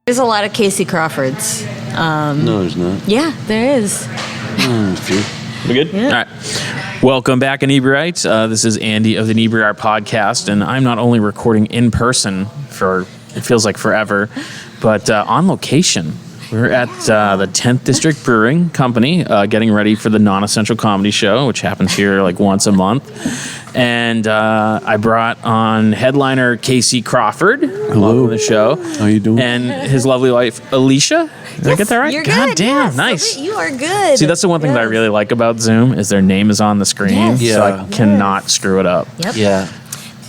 There's a lot of Casey Crawfords. No, there's not. Yeah, there is. A few. We good? Yeah. All right. Welcome back, Inebri-art. This is Andy of the Inebri-art podcast, and I'm not only recording in person for, it feels like forever, but on location. We're at the 10th District Brewing Company, getting ready for the Non-Essential Comedy Show, which happens here like once a month. And I brought on headliner Casey Crawford. Hello. Welcome to the show. How you doing? And his lovely wife, Alicia. Did I get that right? You're God good. damn, Yes, nice. You are good. See, that's the one thing that I really like about Zoom is their name is on the screen, Yes. so I cannot screw it up. Yep. Yeah.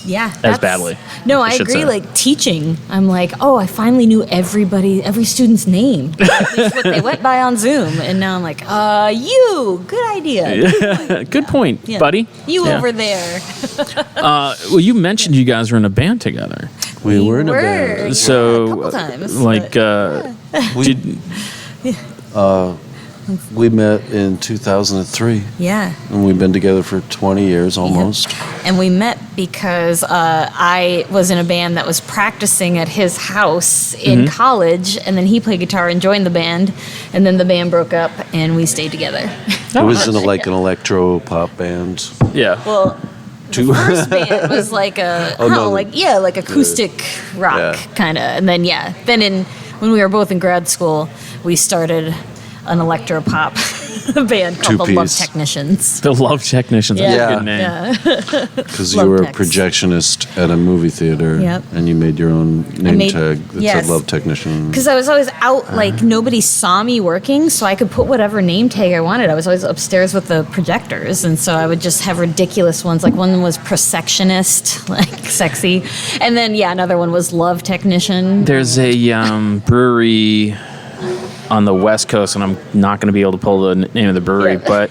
Yeah. As badly. No, I should agree. say. Like teaching, I'm like, oh, I finally knew every student's name. At least what they went by on Zoom. And now I'm like, you, good idea. Good point, Yeah. buddy. You Yeah. over there. Well, you mentioned you guys were in a band together. We were in a band. Yeah, So, a couple times. like, We, we met in 2003, Yeah. and we've been together for 20 years almost. And we met because I was in a band that was practicing at his house in college, and then he played guitar and joined the band, and then the band broke up, and we stayed together. It was in an electro pop band. yeah. Well, the first band was like like acoustic rock Yeah. kind of, and then when we were both in grad school, we started an electro pop band called the Love Two-piece. Technicians. The Love Technicians. That's Yeah. a good name. Yeah. Because you Love were a techs. projectionist at a movie theater, Yep. and you made your own name tag that yes. said Love Technician. Because I was always out, like nobody saw me working, so I could put whatever name tag I wanted. I was always upstairs with the projectors, and so I would just have ridiculous ones. Like one was prosectionist, like sexy, and then another one was Love Technician. There's a brewery on the West Coast, and I'm not going to be able to pull the name of the brewery, Yeah. but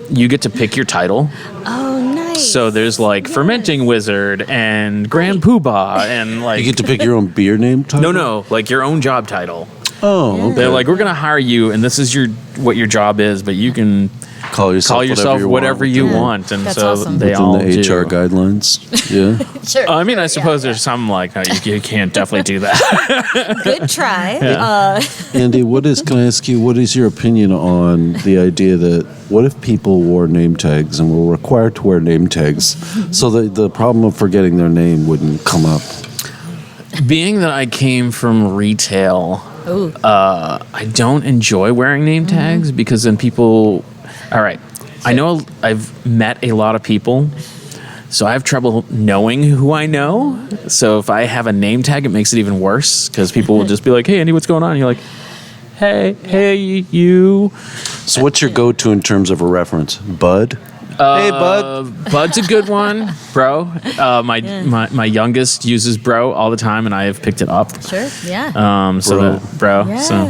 you get to pick your title. Oh, nice. So there's like Fermenting Wizard and Grand Poobah and like... You get to pick your own beer name title? No, like your own job title. Oh, okay. They're like, we're going to hire you, and this is what your job is, but you can Call yourself whatever you want. And That's so awesome. they Within all the HR do. guidelines. Yeah. Sure. I mean, I suppose there's some like, no, you can't definitely do that. Good try. Andy, can I ask you, what is your opinion on the idea that what if people wore name tags and were required to wear name tags so that the problem of forgetting their name wouldn't come up? Being that I came from retail, Ooh. I don't enjoy wearing name tags because then people... All right. I know I've met a lot of people, so I have trouble knowing who I know. So if I have a name tag, it makes it even worse because people will just be like, hey, Andy, what's going on? And you're like, hey, you. So what's your go-to in terms of a reference? Bud? Hey, Bud. Bud's a good one, bro. My youngest uses bro all the time, and I have picked it up. Sure. Yeah. Bro. Yeah. So,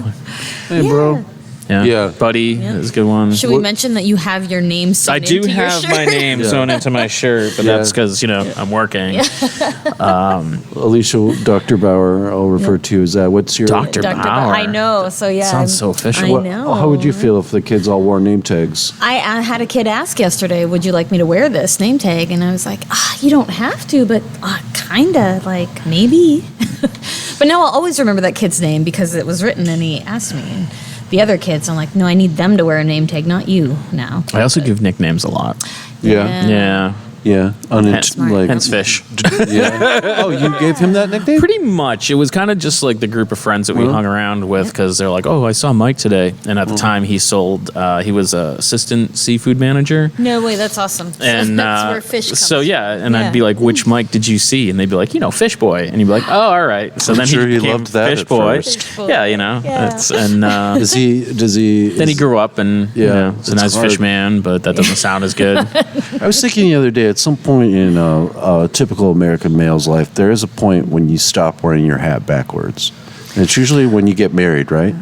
Hey, bro. yeah. Yeah. Buddy is a good one. Should we mention that you have your name sewn I do into your have shirt? my name sewn into my shirt, but Yeah. that's because, I'm working. Alicia, Dr. Bauer, I'll refer to you as that. What's your... Dr. Dr. Bauer. I know. So yeah. Sounds so official. I What- know. How would you feel if the kids all wore name tags? I had a kid ask yesterday, would you like me to wear this name tag? And I was like, you don't have to, but kinda, like, maybe. But now I'll always remember that kid's name because it was written and he asked me. And the other kids, I'm like, no, I need them to wear a name tag, not you now. I also give nicknames a lot. Yeah. Yeah. Yeah. Hence fish. Yeah. Oh, you gave him that nickname? Pretty much. It was kind of just like the group of friends that we hung around with because they're like, oh, I saw Mike today. And at the time he he was a assistant seafood manager. No way, that's awesome. And that's where fish comes so and Yeah. I'd be like, which Mike did you see? And they'd be like, Fish Boy. And he'd be like, oh, all right. So then sure he he became loved that Fish at Boy. first. Fish Boy. Yeah, Yeah. It's and Does he? then he grew up and so it's now he's hard. Fish Man, but that doesn't sound as good. I was thinking the other day, at some point in a typical American male's life, there is a point when you stop wearing your hat backwards. And it's usually when you get married, right?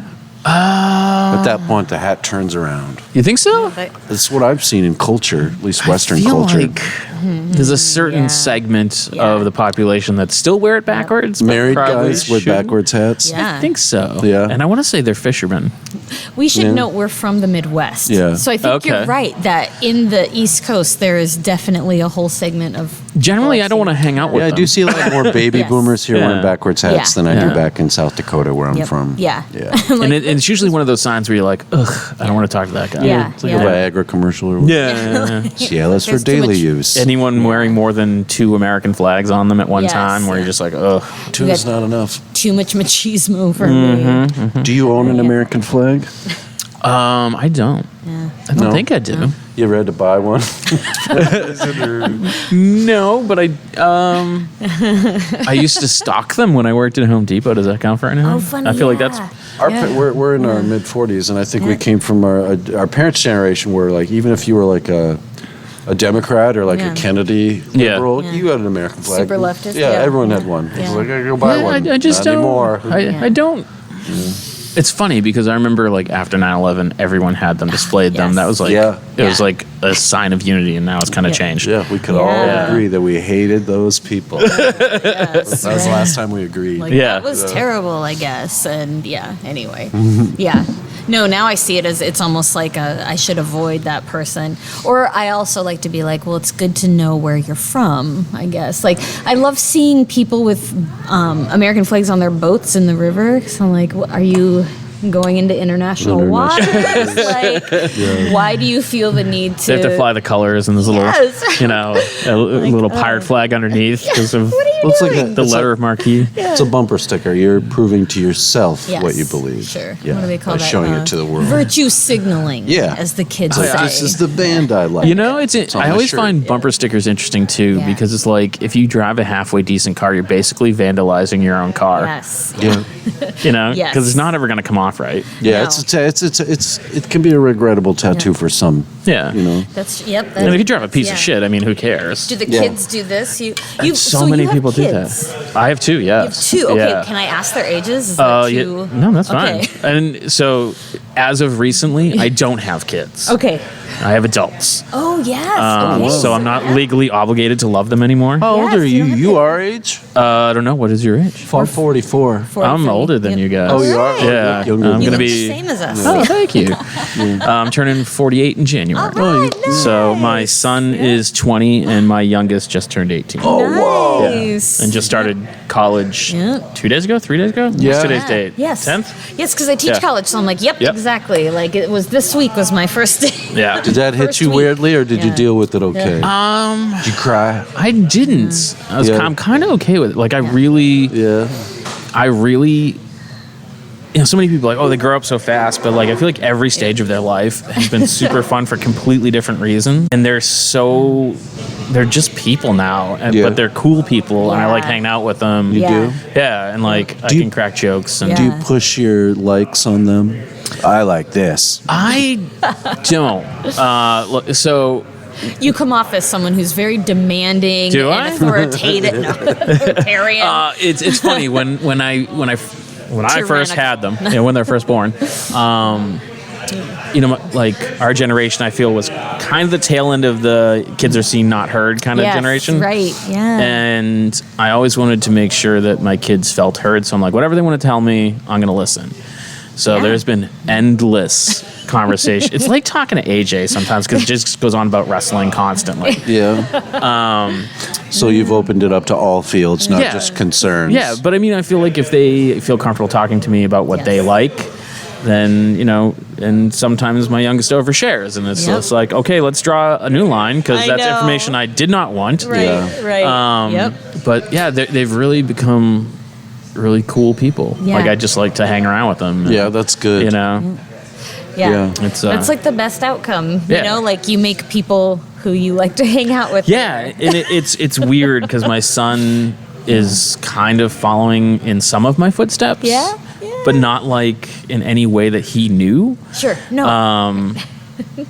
At that point, the hat turns around. You think so? That's what I've seen in culture, at least Western I feel culture. like there's a certain Yeah. segment Yeah. of the population that still wear it backwards. but Married probably guys wear shouldn't. backwards hats. Yeah. I think so. Yeah. And I want to say they're fishermen. We should Yeah. note we're from the Midwest. Yeah. So I think you're Okay. right that in the East Coast there is definitely a whole segment of Generally, I don't want to hang out with Yeah, I them. do see a lot more baby Yes. boomers here Yeah. wearing backwards hats Yeah. than I Yeah. do back in South Dakota, where I'm Yep. from. Yeah. Yeah. And it's usually one of those signs where you're like, ugh, I don't want to talk to that guy. Yeah. It's like a Viagra commercial or whatever. Yeah. Yeah, that's for There's too daily much- use. Anyone wearing more than 2 American flags on them at one Yes, time where yeah. you're just like, ugh. Two is not enough. Too much machismo for Mm-hmm. me. Do you own an American flag? I don't. Yeah. I don't No? think I do. You ever had to buy one? No, but I used to stock them when I worked at Home Depot. Does that count for anything? Oh, funny. I feel like yeah. that's We're in our mid 40s, and I think we came from our parents' generation, where like even if you were like a Democrat or like Yeah. a Kennedy Yeah. liberal, Yeah. you had an American flag. Super leftist, Yeah, yeah. everyone had one. Yeah. It's like I go buy Yeah, one. I just Not don't. anymore. I don't. It's funny because I remember like after 9/11, everyone had them, displayed them. Yes. That was like Yeah. it was Yeah. like a sign of unity, and now it's kind of Yeah. changed. Yeah, we could Yeah. all agree that we hated those people. That Yes, was the right. last time we agreed. Like, Yeah. that was terrible, I guess. And yeah, anyway. Mm-hmm. Yeah. No, now I see it as it's almost like I should avoid that person. Or I also like to be like, well, it's good to know where you're from, I guess. Like, I love seeing people with American flags on their boats in the river. So I'm like, are you going into international waters? Like, why do you feel the need to? They have to fly the colors and this little, Yes. you know, a little pirate flag underneath because of What are you Looks like doing? the It's letter of marquee. It's a bumper sticker. You're proving to yourself Yes, what you believe. Sure. Yeah, What do they call by that? showing it to the world. Virtue signaling. Yeah. As the kids It's say. like, this is the band I like. You know, on I the always shirt. find bumper stickers interesting too Yeah. because it's like if you drive a halfway decent car, you're basically vandalizing your own car. Yes. Yeah, You know, Yes. because it's not ever going to come off right. yeah. No. It can be a regrettable tattoo for some. Yeah. You know. That's yep. And if you drive a piece yeah. of shit, I mean, who cares? Do the Yeah. kids do this? You So many you have people do kids. that. I have two. You Yeah. have two. Okay, Yeah. can I ask their ages? Is that Yeah, too? no, that's Okay. fine. And so, as of recently, I don't have kids. Okay. I have adults. Oh yes. Okay. So I'm not legally obligated to love them anymore. How old Yes, are you you? don't have You to- our age? I don't know. What is your age? I'm 44. 43. I'm older than you guys. Oh, you are? Yeah. Younger I'm than You gonna look be. the same as us. Oh, thank you. I'm turning 48 in January. All right, nice. So my son is 20 and my youngest just turned 18. Oh, whoa. Nice. And just started college Yeah. 2 days ago, 3 days ago? Yeah. What's today's date? Yes. 10th? Yes, because I teach Yeah. college, so I'm like, yep, Yep. exactly. Like it was this week was my first day. Yeah. Did that hit First you week. weirdly, or did you Yeah. deal with it okay? Did you cry? I didn't. Yeah. I'm kind of okay with it. Like, I really, you know, so many people are like, oh, they grow up so fast, but like, I feel like every stage of their life has been super fun for completely different reasons. And they're just people now, Yeah. but they're cool people, and I like Yeah. hanging out with them. You Yeah. do? Yeah, and like, I Do you- can crack jokes. And Yeah. Do you push your likes on them? I like this. I don't. Look, so You come off as someone who's very demanding Do and I? authoritative. No, authoritarian. it's funny when I first had them, you know, when they're first born. You know, like our generation, I feel was kind of the tail end of the kids are seen, not heard kind of Yes, generation. Right. Yeah. And I always wanted to make sure that my kids felt heard. So I'm like, whatever they want to tell me, I'm going to listen. So Yeah. there's been endless conversation. It's like talking to AJ sometimes because it just goes on about wrestling constantly. Yeah. So you've opened it up to all fields, not Yeah. just concerns. Yeah, but I mean, I feel like if they feel comfortable talking to me about what they Yes. like, then, you know, and sometimes my youngest overshares. And it's Yep. just like, okay, let's draw a new line because I that's know. information I did not want. right. Yeah. Right. Yep. But yeah, they've really become really cool people. Yeah. Like, I just like to hang around with them. and, Yeah, that's good. You know? Yeah. Yeah. It's, That's like the best outcome. Yeah. You know, like you make people who you like to hang out with. Yeah, and it's weird because my son is kind of following in some of my footsteps. Yeah, yeah. But not like in any way that he knew. Sure. No.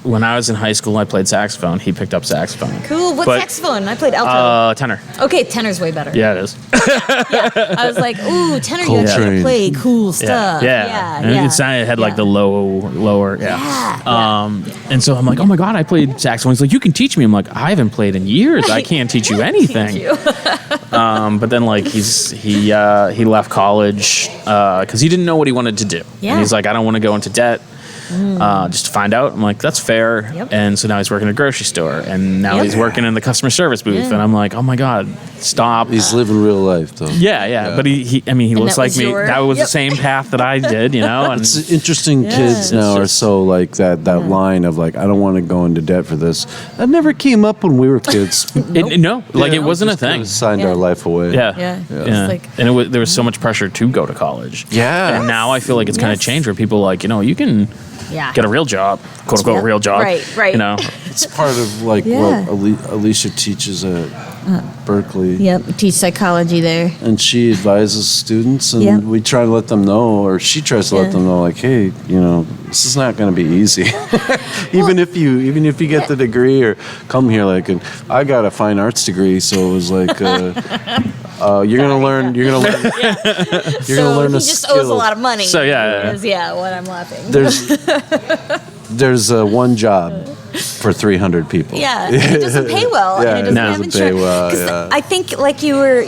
When I was in high school, I played saxophone. He picked up saxophone. cool. What but- saxophone? I played alto. Tenor. Okay, tenor's way better. Yeah, it is. I was like, ooh, tenor, you Coltrane. actually play cool stuff. Yeah. And yeah. it sounded, it had like Yeah. the lower. Yeah. Yeah. And so I'm like, oh my God, I played saxophone. He's like, you can teach me. I'm like, I haven't played in years. I can't teach you anything. But then like he left college because he didn't know what he wanted to do. Yeah. And he's like, I don't want to go into debt. just to find out. I'm like, that's fair. Yep. And so now he's working at a grocery store, and now Yep. he's working in the customer service booth, Yeah. and I'm like, oh my God, stop. He's living real life, though. Yeah. But he looks that like was me. your- That was Yep. the same path that I did, And It's interesting. Yeah. Kids now It's are just- so like that line of like, I don't want to go into debt for this. That never came up when we were kids. it wasn't a Just kinda thing. Signed Yeah. our life away. Yeah. Yeah. Yeah. It's like- And there was so much pressure to go to college. Yeah. And now I feel like it's kind of Yes. changed where people are like, you can Yeah. get a real job, quote unquote, Yep. real job. Right. It's part of like Yeah. what Alicia teaches at Berkeley. Yep. Teach psychology there. And she advises students, and Yeah. we try to let them know, or she tries to let Yeah. them know, like, hey, this is not going to be easy. even if you get the degree or come here, like, and I got a fine arts degree, so it was like, you're gonna learn. You're gonna learn. You're gonna learn he a just skill. owes a lot of money. So, yeah. Is, what I'm laughing. There's one job for 300 people. Yeah, it doesn't pay well, Yeah, and it doesn't it have doesn't pay insurance. well, 'Cause yeah. I think, like you were,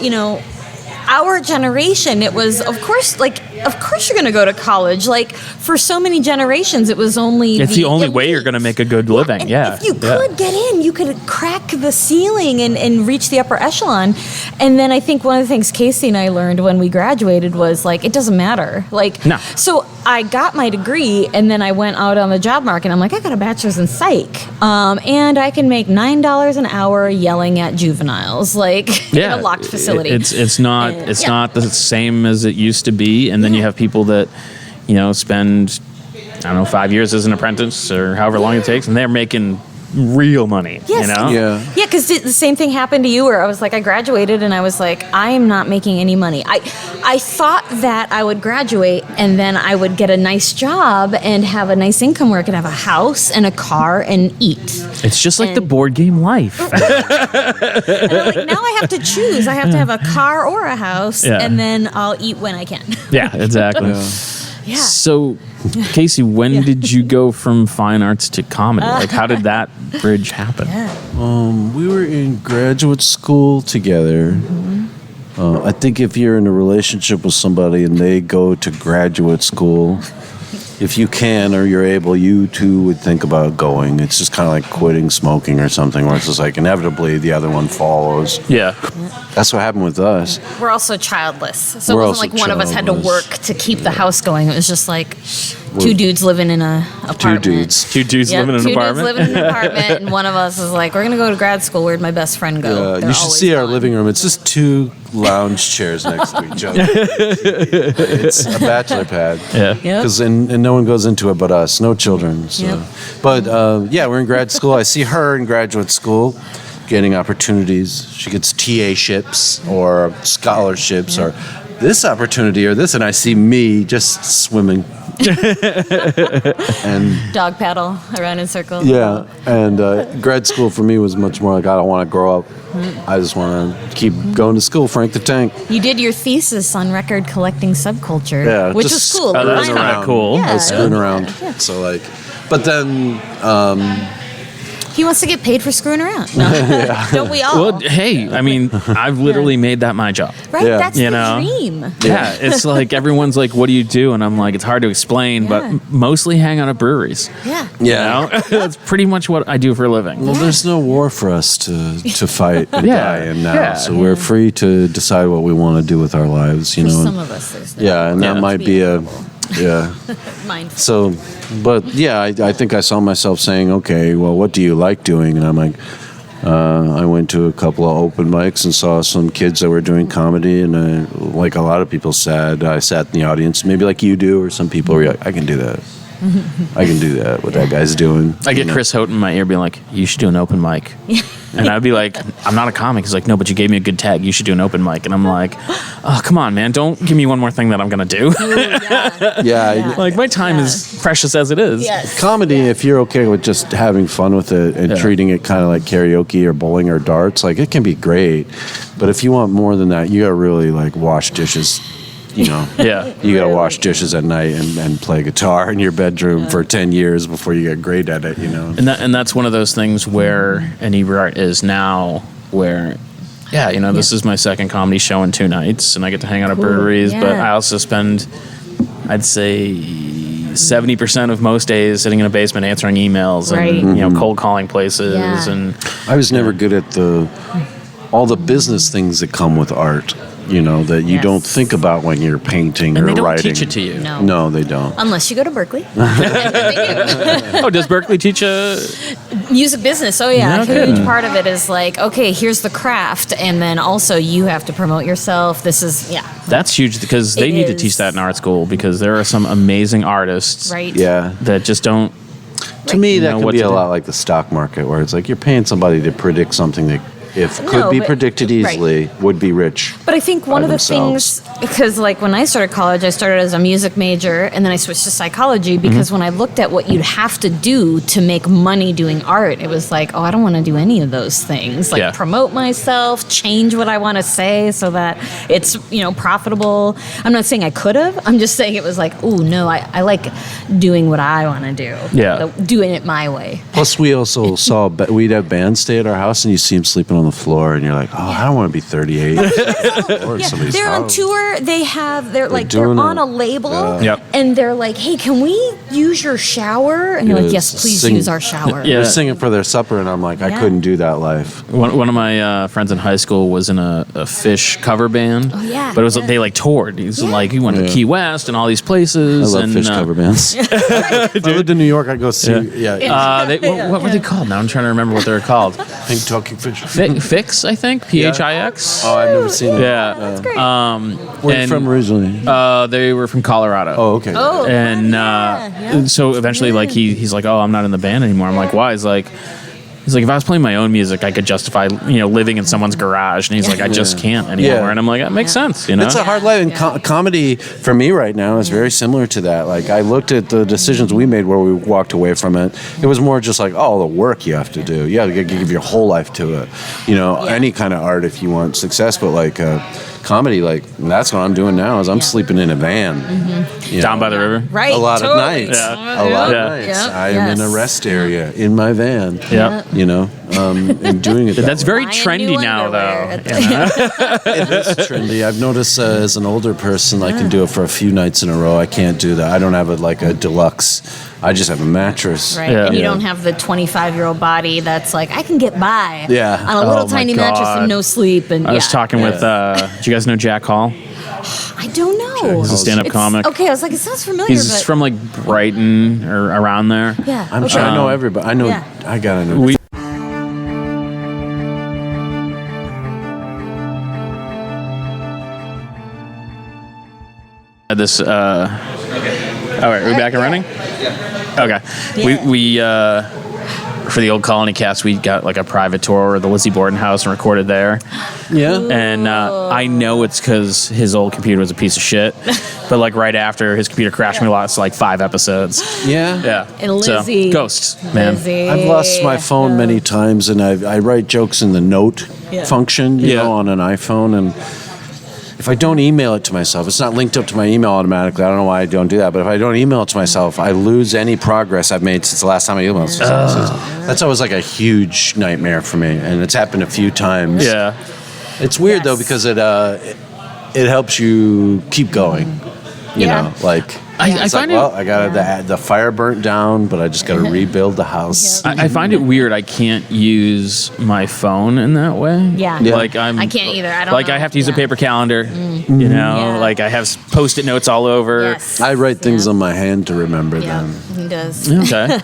our generation, it was, of course you're going to go to college. Like, for so many generations, it was only It's the only way elite. you're going to make a good living. And Yeah. if you could get in, you could crack the ceiling and reach the upper echelon. And then I think one of the things Casey and I learned when we graduated was, like, it doesn't matter. Like, No. So I got my degree, and then I went out on the job market. I'm like, I got a bachelor's in psych, and I can make $9 an hour yelling at juveniles, like, in a locked facility. It's not And- it's yeah. not the same as it used to be. And then you have people that spend 5 years as an apprentice or however long it takes, and they're making real money. Yes. Yeah. Yeah, because the same thing happened to you where I was like, I graduated and I was like, I am not making any money. I thought that I would graduate and then I would get a nice job and have a nice income where I could have a house and a car and eat. It's just like the And- board game life. And I'm like, now I have to choose. I have to have a car or a house, Yeah. and then I'll eat when I can. Yeah, exactly. Yeah. So, Casey, when did you go from fine arts to comedy? Like, how did that bridge happen? We were in graduate school together. I think if you're in a relationship with somebody and they go to graduate school, if you can or you're able, you too would think about going. It's just kind of like quitting smoking or something, where it's just like inevitably the other one follows. Yeah. That's what happened with us. We're also childless, so We're it wasn't also like one of us had to childless. work to keep the house going. It was just like two dudes living in a apartment. Two dudes Yep, living in an two apartment. dudes living in an apartment, and one of us is like, "We're gonna go to grad school. Where'd my best friend go?" They're You should always see our gone. living room. It's just two lounge chairs next to each other. It's a bachelor pad. Yeah. Yep. And no one goes into it but us, no children. So. Yep. But we're in grad school. I see her in graduate school, getting opportunities. She gets TA-ships or scholarships or this opportunity or this, and I see me just swimming. And Dog paddle around in circles. yeah, and grad school for me was much more like I don't want to grow up. I just want to keep going to school, Frank the Tank. You did your thesis on record collecting subculture, Yeah, which just was cool. Oh, that's Mine- kind of cool. Yeah. I was screwing around. So like, but then He wants to get paid for screwing around. No. Don't we all? Well, hey, I mean, I've literally made that my job. right? yeah. That's You the know? dream. Yeah, it's like everyone's like, "What do you do?" And I'm like, "It's hard to explain, Yeah. but mostly hang out at breweries." Yeah. You know, that's pretty much what I do for a living. well, there's no war for us to fight and Yeah, die in now, yeah. so we're free to decide what we want to do with our lives. You For know. some of us, there's no Yeah, and Yeah. that might be a yeah. mindful. So, but yeah, I think I saw myself saying, okay, well, what do you like doing? And I'm like, I went to a couple of open mics and saw some kids that were doing comedy, and like a lot of people said, I sat in the audience, maybe like you do, or some people were like, I can do that. I can do that. What that guy's doing. I get You know? Chris Houghton in my ear being like, "You should do an open mic." And I'd be like, "I'm not a comic." He's like, "No, but you gave me a good tag. You should do an open mic." And I'm like, "Oh, come on, man. Don't give me one more thing that I'm going to do." Yeah. Like, my time is precious as it is. Yes. Comedy, if you're okay with just having fun with it and Yeah. treating it kind of like karaoke or bowling or darts, like it can be great. But if you want more than that, you got to really like wash dishes. You know, Yeah. you got to wash dishes at night and play guitar in your bedroom for 10 years before you get great at it. You know, And that's one of those things where Inebri-art is now, where, this is my second comedy show in 2 nights, and I get to hang out at breweries, but Yeah. I also spend, I'd say, 70% of most days sitting in a basement answering emails Right. and cold calling places Yeah. and I was never good at all the business things that come with art, that you Yes. don't think about when you're painting and or they don't writing. teach it to you. No. They don't. Unless you go to Berkeley. Oh, does Berkeley teach Music business. Oh, yeah. Yeah, A okay. huge part of it is like, okay, here's the craft. And then also you have to promote yourself. This is, That's huge because they It need to is. teach that in art school because there are some amazing artists right. Yeah. that just don't. To me, that know could what be to a do. lot like the stock market, where it's like you're paying somebody to predict something that, if No, could be but- predicted right. easily, would be rich. But I think one by of the themselves. things, because like when I started college, I started as a music major and then I switched to psychology because when I looked at what you'd have to do to make money doing art, it was like, oh, I don't want to do any of those things. Like Yeah. promote myself, change what I want to say so that it's, profitable. I'm not saying I could have. I'm just saying it was like, oh, no, I like doing what I want to do. Yeah. Doing it my way. Plus, we also saw we'd have bands stay at our house, and you see them sleeping on the floor, and you're like, oh, I don't want to be 38. Or Yeah, somebody's they're on house. tour. They're doing on it. a label, Yep. and they're like, "Hey, can we use your shower?" And you're like, Yes, "Yes, please sing- use our shower." Yeah. They're singing for their supper, and I'm like, I Yeah. couldn't do that live. One of my friends in high school was in a Fish cover band. Oh, yeah, But it was yeah. they like toured. He's Yeah. like he went to Yeah. Key West and all these I places. love and, Fish cover bands. If I lived in New York, I'd go see. Yeah, What were they called? Now I'm trying to remember what they were called. Pink Talking Fish. Fix, I think. PHIX. Oh, I've never seen it. Yeah. That's great. Where are you and- from originally? They were from Colorado. Oh, okay. Oh, And yeah. so eventually, like he's like, oh, I'm not in the band anymore. I'm like, why? He's like, if I was playing my own music, I could justify, living in someone's garage. And he's like, I just can't anymore. Yeah. And I'm like, that makes sense, It's a hard life, and comedy for me right now is very similar to that. Like I looked at the decisions we made where we walked away from it. It was more just like, oh, the work you have to do. You have to give your whole life to it. Any kind of art if you want success, but like comedy, like that's what I'm doing now. Is I'm sleeping in a van Down by the river. Right. a lot totally. of nights. Yeah. A lot Yeah. of nights. Yeah. I am in a Yes. rest area in my van. Yeah. And doing it. That's that very Buying trendy new now, underwear though. at It is trendy. I've noticed as an older person, I can do it for a few nights in a row. I can't do that. I don't have a deluxe. I just have a mattress. Right. Yeah. And you Yeah. don't have the 25-year-old body that's like, I can get by Yeah. on a little Oh, my tiny mattress God. and no sleep. And I was talking with, do you guys know Jack Hall? I don't know. He's a stand-up comic. Okay, I was like, it sounds familiar. He's but from like Brighton or around there. yeah. I'm okay. sure I know everybody. I know. Yeah. I gotta know. We had this. All right, we back and running? Okay. Yeah. We for the old Colony Cast, we got like a private tour of the Lizzie Borden house and recorded there. Yeah. And I know it's because his old computer was a piece of shit. But like right after his computer crashed, we lost like 5 episodes. Yeah. Yeah. And Lizzie. So, ghosts, man. Lizzie. I've lost my phone many times, and I write jokes in the note Yeah. function, Yeah. on an iPhone, and if I don't email it to myself, it's not linked up to my email automatically. I don't know why I don't do that, but if I don't email it to myself, I lose any progress I've made since the last time I emailed. That's always like a huge nightmare for me, and it's happened a few times. Yeah. It's weird though Yes. because it helps you keep going. You Yeah. know, like I it's like, find it- well, I got the fire burnt down, but I just got to rebuild the house. I find it weird. I can't use my phone in that way. Yeah. Yeah. Like I can't either. I don't like know. I have to use a Yeah. paper calendar. Yeah. Like I have Post-it notes all over. Yes. I write things Yeah. on my hand to remember Yeah, them, he does. Okay.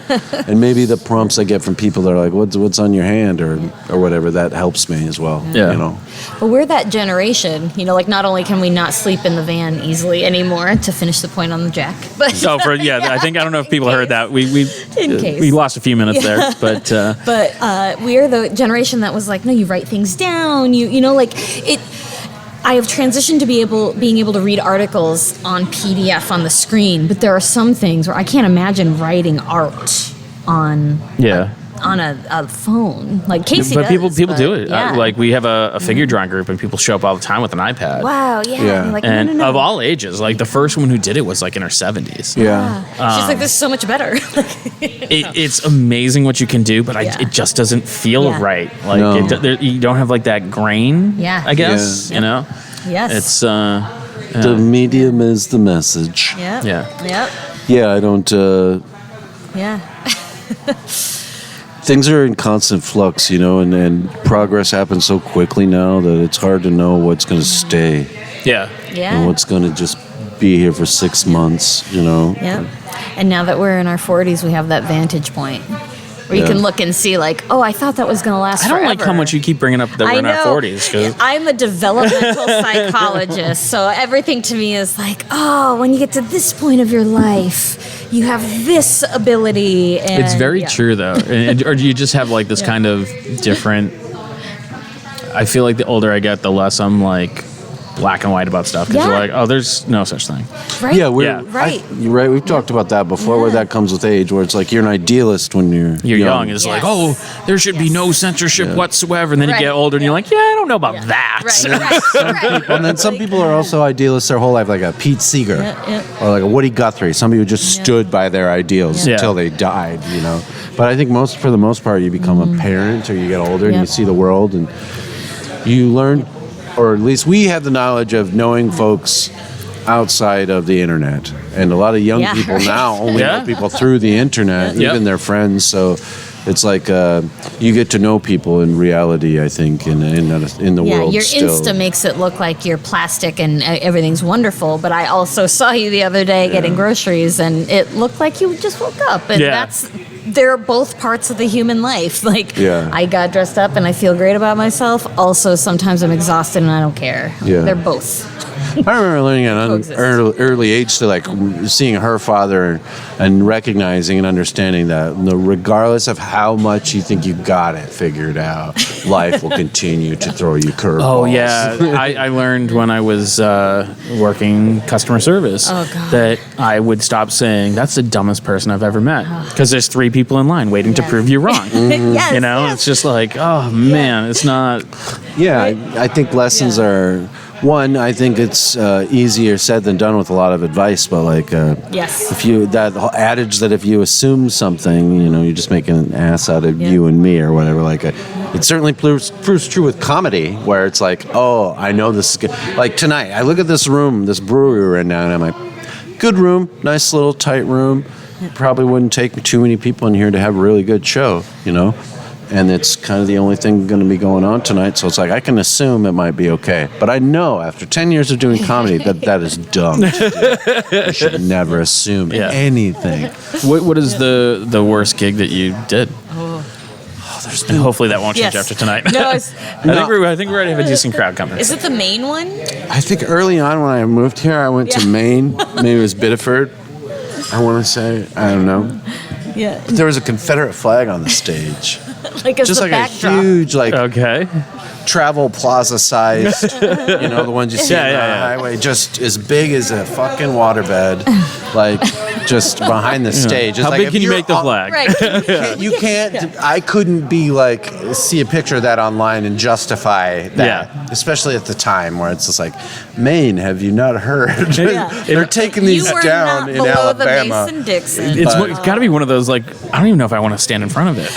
and maybe the prompts I get from people that are like, "What's on your hand?" or whatever, that helps me as well. Yeah. You know, But we're that generation, like not only can we not sleep in the van easily anymore, to finish the point on the jack, but So I don't know if people heard that. We In case. we lost a few minutes there, but we are the generation that was like, no, you write things down. You know, like it. I have transitioned to being able to read articles on PDF on the screen, but there are some things where I can't imagine writing art on yeah. on a phone. Like Casey But does, people do it. Yeah. Like we have a figure drawing group, and people show up all the time with an iPad. wow, yeah. Yeah. You're like, And no. of all ages, like the first one who did it was like in her 70s. yeah. She's like, this is so much better. It's amazing what you can do, but Yeah. it just doesn't feel Yeah. right. Like No. you don't have like that grain. Yeah. I guess Yeah. you know. Yes. It's The medium is the message. Yep. Yeah. Yep. Yeah, I don't. Yeah. Things are in constant flux, and progress happens so quickly now that it's hard to know what's going to stay Yeah. Yeah. and what's going to just be here for 6 months. Yeah. And now that we're in our 40s, we have that vantage point where you Yeah. can look and see, like, oh, I thought that was going to last I don't forever. like how much you keep bringing up that we're in our 40s. 'Cause I'm a developmental psychologist, so everything to me is like, oh, when you get to this point of your life, you have this ability. And it's very yeah. true, though. Or do you just have like this kind of different... I feel like the older I get, the less I'm like black and white about stuff. Because Yeah. you're like, oh, there's no such thing. Right? Yeah, Right. you're right. We've talked about that before, where Yeah. that comes with age, where it's like you're an idealist when you're Young is Yes. like, oh, there should be no censorship whatsoever. And then you Right. get older and you're like, yeah, I don't know about that. Right. And then some people are also idealists their whole life, like a Pete Seeger Yeah. or like a Woody Guthrie. Somebody who just stood by their ideals Yeah. until they died, But I think for the most part, you become a parent or you get older and Yep. you see the world and you learn, or at least we have the knowledge of knowing folks outside of the internet. And a lot of young Yeah, people right. now only Yeah. know people through the internet, Yep. even their friends. So it's like you get to know people in reality, I think, in the Yeah, world your still. Insta makes it look like you're plastic and everything's wonderful, but I also saw you the other day getting groceries, and it looked like you just woke up, and Yeah. they're both parts of the human life. Like, Yeah. I got dressed up and I feel great about myself. Also, sometimes I'm exhausted and I don't care. Yeah. They're both. I remember learning at an Coexist. early age to like seeing her father and recognizing and understanding that regardless of how much you think you got it figured out, life will continue to throw you curveballs. Oh, yeah. I learned when I was working customer service Oh, God. that I would stop saying, that's the dumbest person I've ever met. Because there's 3 people in line waiting to Yes. prove you wrong. Yes, You know, yes. it's just like, oh, man, it's not... Yeah, I think lessons are one. I think it's easier said than done with a lot of advice, but like Yes. if you that whole adage that if you assume something, you're just making an ass out of you and me or whatever. Like it certainly proves true with comedy, where it's like, oh, I know this is good. Like tonight, I look at this room, this brewery we're in now, and I'm like, good room, nice little tight room. Probably wouldn't take too many people in here to have a really good show, And it's kind of the only thing going to be going on tonight. So it's like, I can assume it might be okay. But I know after 10 years of doing comedy that is dumb. You should never assume anything. What is the worst gig that you did? And hopefully that won't change Yes. after tonight. No, I think we're going to have a decent crowd coming. is it the main one? I think early on when I moved here, I went to Maine. Maybe it was Biddeford. I want to say, I don't know. Yeah. But there was a Confederate flag on the stage. Like as Just the like backdrop. a huge, Okay. travel plaza sized, the ones you see on the Yeah. highway, just as big as a fucking waterbed, like just behind the stage. It's How like big if can you you're make the on- flag? Right. You can't. I couldn't be like see a picture of that online and justify that, Yeah. especially at the time where it's just like, Maine, have you not heard? Yeah. They're taking these You were down not in below Alabama. the Mason-Dixon. It's got to be one of those, like, I don't even know if I want to stand in front of it.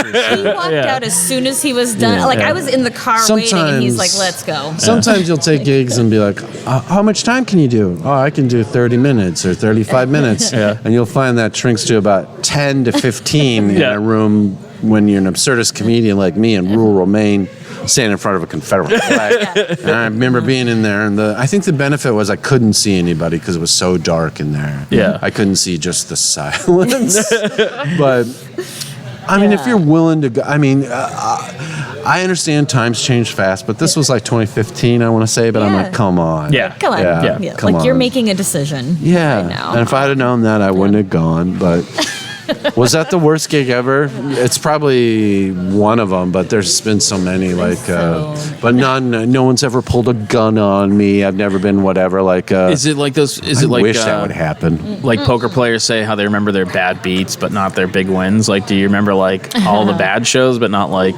He walked out as soon as he was done. Like, I was in the car waiting, and he's like, let's go. Sometimes you'll take gigs and be like, how much time can you do? Oh, I can do 30 minutes or 35 minutes. Yeah. And you'll find that shrinks to about 10 to 15 in Yeah. a room when you're an absurdist comedian like me in rural Maine, standing in front of a Confederate flag. And I remember being in there, and I think the benefit was I couldn't see anybody because it was so dark in there. Yeah. I couldn't see just the silence. But I mean, if you're willing to go, I mean, I understand times change fast, but this was like 2015, I want to say, but I'm like, come on. Yeah. Come on. Yeah. Come Like, you're on. making a decision Yeah. right now. And if I'd have known that, I wouldn't have gone. But was that the worst gig ever? It's probably one of them, but there's been so many. But no one's ever pulled a gun on me. I've never been whatever. Is it like those? Is it I like wish that would happen. like poker players say how they remember their bad beats but not their big wins? Like, do you remember like all the bad shows but not like?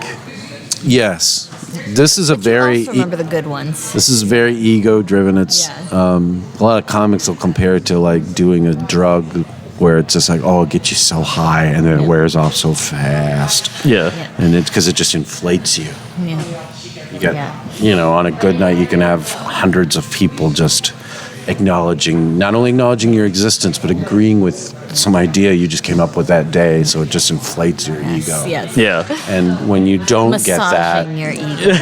Yes. This is a You very. also remember the good ones. This is very ego-driven. It's Yeah. a lot of comics will compare it to like doing a drug, where it's just like, oh, it gets you so high, and then it wears off so fast, Yeah. and it's because it just inflates you. Yeah. You get, on a good night, you can have hundreds of people just not only acknowledging your existence, but agreeing with some idea you just came up with that day. So it just inflates your ego. Yes. Yeah. And when you don't get that, Massaging your ego.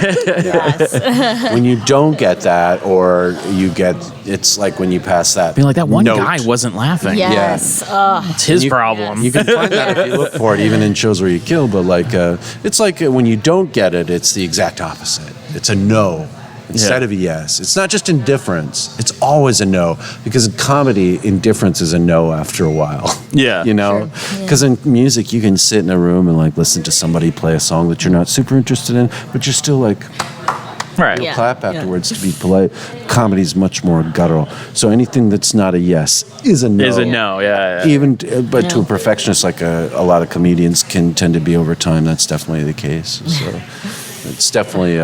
Yes. when you don't get that, or you get, it's like when you pass that. Being like, that one note. guy wasn't laughing. Yes. It's his problem. You can find that if you look for it, even in shows where you kill. But like, it's like when you don't get it, it's the exact opposite. It's a no instead of a yes. It's not just indifference. It's always a no. Because in comedy, indifference is a no after a while. Yeah. You know? Because in music, you can sit in a room and like listen to somebody play a song that you're not super interested in, but you're still like, Right. Yeah. clap afterwards to be polite. Comedy's much more guttural. So anything that's not a yes is a no. Is a no. Yeah. Even, but to a perfectionist, like a lot of comedians can tend to be over time. That's definitely the case. So it's definitely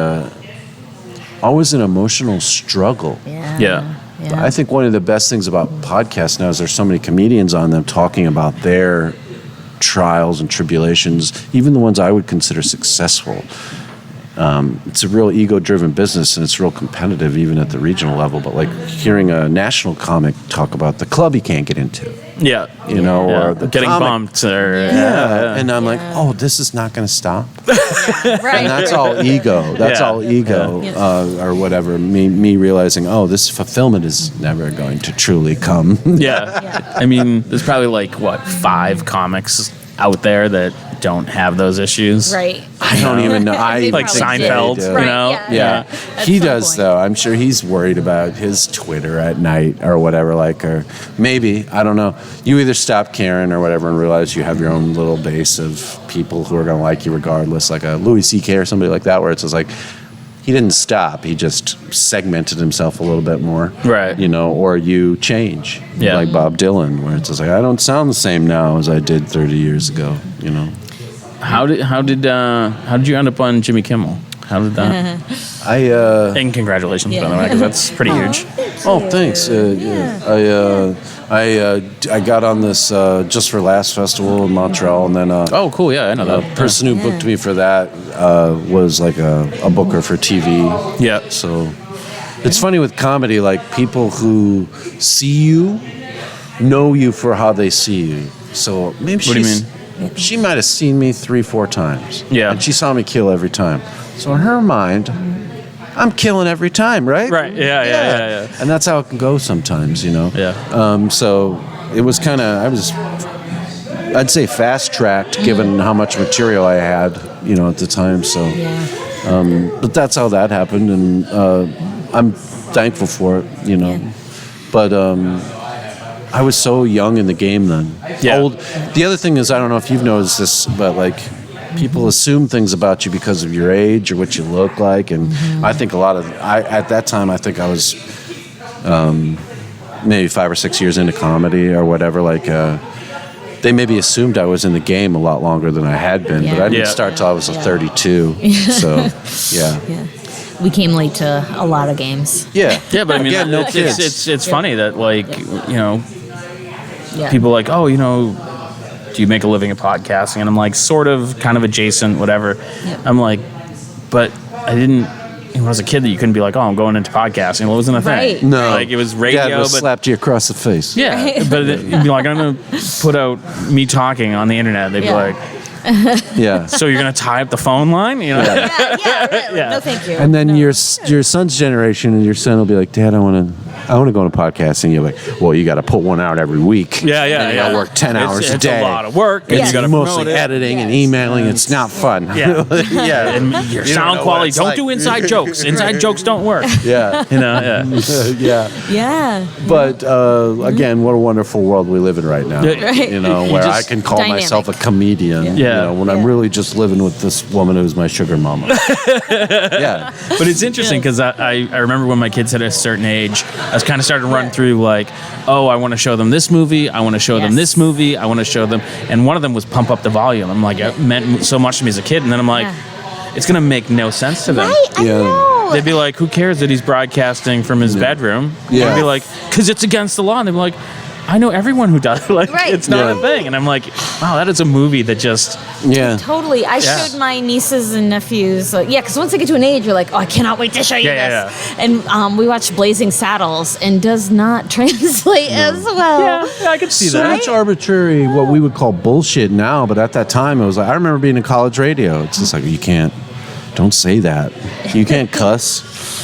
always an emotional struggle. Yeah. I think one of the best things about podcasts now is there's so many comedians on them talking about their trials and tribulations, even the ones I would consider successful. It's a real ego-driven business, and it's real competitive even at the regional level. But like hearing a national comic talk about the club he can't get into, Yeah. you know, Yeah. or the getting comic. bumped, or And I'm like, oh, this is not going to stop. Right. And that's all ego. That's Yeah. all ego, or whatever. Me realizing, oh, this fulfillment is never going to truly come. yeah. I mean, there's probably like 5 comics out there that don't have those issues. Right. I don't even know. I They Like probably Seinfeld, did. you Right, know? yeah. At He some does point. though. I'm sure he's worried about his Twitter at night or whatever. Like, or maybe I don't know. You either stop caring or whatever and realize you have your own little base of people who are going to like you regardless, like a Louis C.K. or somebody like that, where it's just like he didn't stop. He just segmented himself a little bit more, Right. You know, or you change, Yeah. like Bob Dylan, where it's just like I don't sound the same now as I did 30 years ago. You know. How did you end up on Jimmy Kimmel? How did that? And congratulations, by the way, because that's pretty huge. Oh, thanks. I got on this Just for Laughs festival in Montreal, and then Oh, cool. Yeah, I know the that. person who booked me for that was like a booker for TV. Yeah. So it's funny with comedy, like people who see you know you for how they see you. So maybe What do you mean? she might have seen me 3-4 times. Yeah. And she saw me kill every time. So in her mind, I'm killing every time, right? Right. Yeah. And that's how it can go sometimes, you know? Yeah. So it was kind of, I'd say fast-tracked given how much material I had, you know, at the time. So, but that's how that happened, and I'm thankful for it, you know. But I was so young in the game then. Yeah. Old. The other thing is, I don't know if you've noticed this, but like people assume things about you because of your age or what you look like, and I think at that time I think I was maybe 5 or 6 years into comedy or whatever. Like they maybe assumed I was in the game a lot longer than I had been, but I didn't Yeah. start till I was 32. So yeah. We came late to a lot of games. Yeah. Yeah, but I mean, Again, no it's, kids. it's funny that, like, you know, Yeah. people are like, oh, you know, do you make a living at podcasting? And I'm like, sort of, kind of adjacent, whatever. Yep. I'm like, but I didn't, when I was a kid, that you couldn't be like, oh, I'm going into podcasting. Well, it wasn't a thing. Right. No. Like, it was radio, Dad would but slapped you across the face. yeah, but you'd be like, I'm going to put out me talking on the internet. They'd be Yeah. like, Yeah. so you're going to tie up the phone line? You know? Yeah, really. Yeah. No, thank you. And then your son's generation, and your son will be like, Dad, I want to go into podcasting. You're like, well, you got to put one out every week. Yeah. And you got to work 10 hours a it's day. a lot of work. And It's you got to mostly promote it. editing and Yes. emailing. It's not fun. Yeah. Yeah. And your You don't sound know quality, what it's don't like. do inside jokes. Inside jokes don't work. Yeah. You know, yeah. Yeah. Yeah. But again, what a wonderful world we live in right now. Right. You know, where I just- can call Dynamic. myself a comedian. Yeah. You know, when I'm Yeah. really just living with this woman who's my sugar mama. Yeah. But it's interesting because I remember when my kids hit a certain age, I was kind of starting to run through like, oh, I want to show them this movie. I want to show them Yes. this movie. I want to show them. And one of them was Pump Up the Volume. I'm like, it meant so much to me as a kid. And then I'm like, it's going to make no sense to them. Right? I Yeah. know. They'd be like, who cares that he's broadcasting from his bedroom? Yeah. I'd be like, because it's against the law. And they'd be like, I know everyone who does it. Like, Right. it's not Yeah. a thing. And I'm like, wow, that is a movie that just, Yeah. Totally. I Yeah. showed my nieces and nephews, like, because once they get to an age, you're like, oh, I cannot wait to show you Yeah, this. And we watched Blazing Saddles, and does not translate as well. yeah, I could see So that. much arbitrary, what we would call bullshit now, but at that time it was like, I remember being in college radio. It's just like, you can't, don't say that. You can't cuss.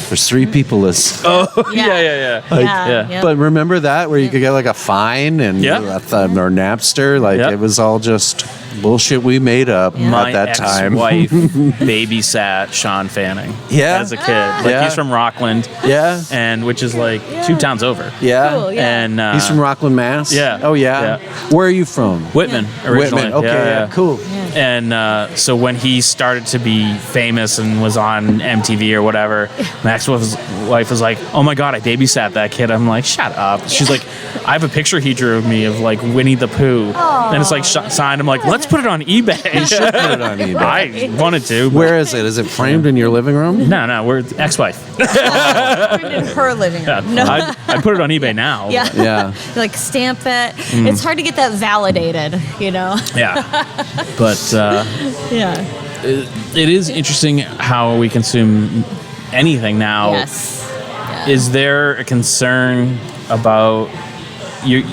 There's 3 people listening. Yeah. Yeah. But remember that where you could get like a fine and Yeah. or Napster, like Yep. it was all just bullshit we made up My at that time. ex-wife babysat Sean Fanning Yeah. as a kid. Like, Yeah. he's from Rockland, Yeah, and which is like 2 towns over. yeah. Cool, yeah. And He's from Rockland, Mass. yeah. Oh yeah. Yeah. Where are you from? Whitman originally. Whitman. Okay, yeah, cool. And so when he started to be famous and was on MTV or whatever, my ex-wife was like, "Oh my God, I babysat that kid." I'm like, "Shut up!" She's like, "I have a picture he drew of me of like Winnie the Pooh, and it's like signed." I'm like, "Let's put it on eBay." Put it on eBay. I wanted to. But Where is it? Is it framed in your living room? no, we're ex-wife. In her living room. No. I put it on eBay now. Yeah. Yeah. Like stamp it. It's hard to get that validated, you know? Yeah. But Yeah. it is interesting how we consume anything now. Yes. Is there a concern about you?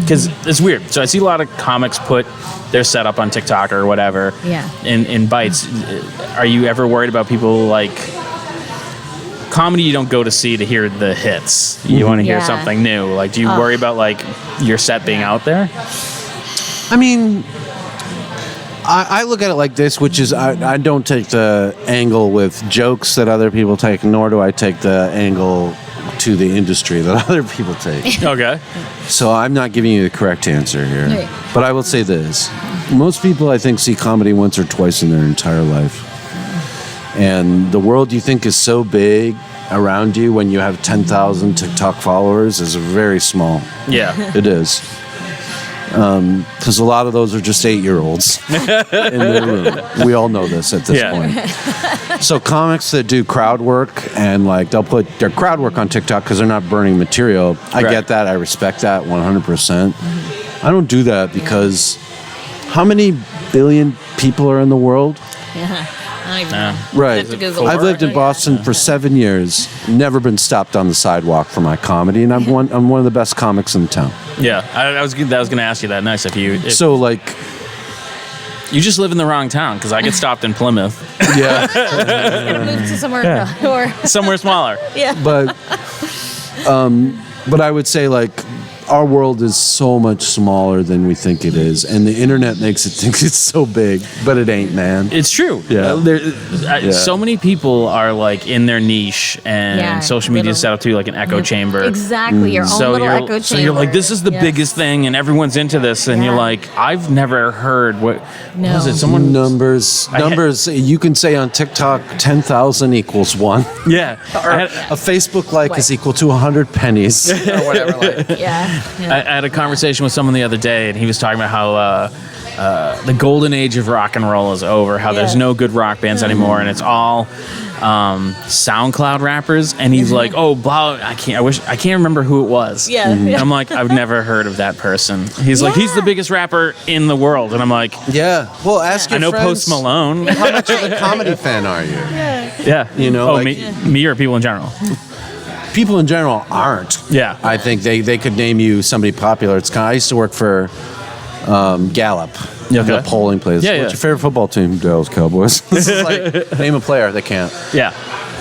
Because it's weird. So I see a lot of comics put their setup on TikTok or whatever. Yeah. In bites. Are you ever worried about people like comedy? You don't go to see to hear the hits. You want to hear Yeah. something new. Like, do you worry about like your set being out there? I mean, I look at it like this, which is I don't take the angle with jokes that other people take, nor do I take the angle to the industry that other people take. Okay. So I'm not giving you the correct answer here. Right. But I will say this. Most people, I think, see comedy once or twice in their entire life. And the world you think is so big around you when you have 10,000 TikTok followers is very small. Yeah. It is. Because a lot of those are just 8-year-olds in their room. We all know this at this Yeah. point. So comics that do crowd work and like they'll put their crowd work on TikTok because they're not burning material. I Right. get that. I respect that 100%. I don't do that because how many billion people are in the world? Yeah. I don't even know. Right. Have to Google I've it. lived in Boston for 7 years. Never been stopped on the sidewalk for my comedy, and I'm one of the best comics in town. Yeah. I was going to ask you that. Nice if you. So like, You just live in the wrong town because I get stopped in Plymouth, yeah, Gotta move to somewhere or somewhere smaller. yeah. but I would say like our world is so much smaller than we think it is, and the internet makes it think it's so big, but it ain't, man. It's true. Yeah. So many people are like in their niche, and Yeah, social media is set up to be like an echo chamber. Exactly. Your own So little you're, echo chamber. so you're like, this is the Yes. biggest thing, and everyone's into this, and you're Yeah. like, I've never heard what No. was it? Someone Numbers. You can say on TikTok 10,000 equals 1. Yeah. Or a Facebook like is equal to 100 pennies or whatever. Like. Yeah. I had a conversation with someone the other day, and he was talking about how the golden age of rock and roll is over. How there's Yeah. no good rock bands anymore, and it's all SoundCloud rappers. And he's like, "Oh, blah! I can't remember who it was." Yeah. And I'm like, "I've never heard of that person." He's like, "He's the Yeah. biggest rapper in the world," and I'm like, Yeah. Well, ask "I your know friends, Post Malone." How much of a comedy fan are you? Yeah, You know, Oh, like- me or people in general. People in general aren't. Yeah. I think they could name you somebody popular. It's kind of, I used to work for Gallup, Yeah, okay. the polling place. Yeah, What's yeah. your favorite football team? Dallas Cowboys. This is like, name a player. They can't. Yeah.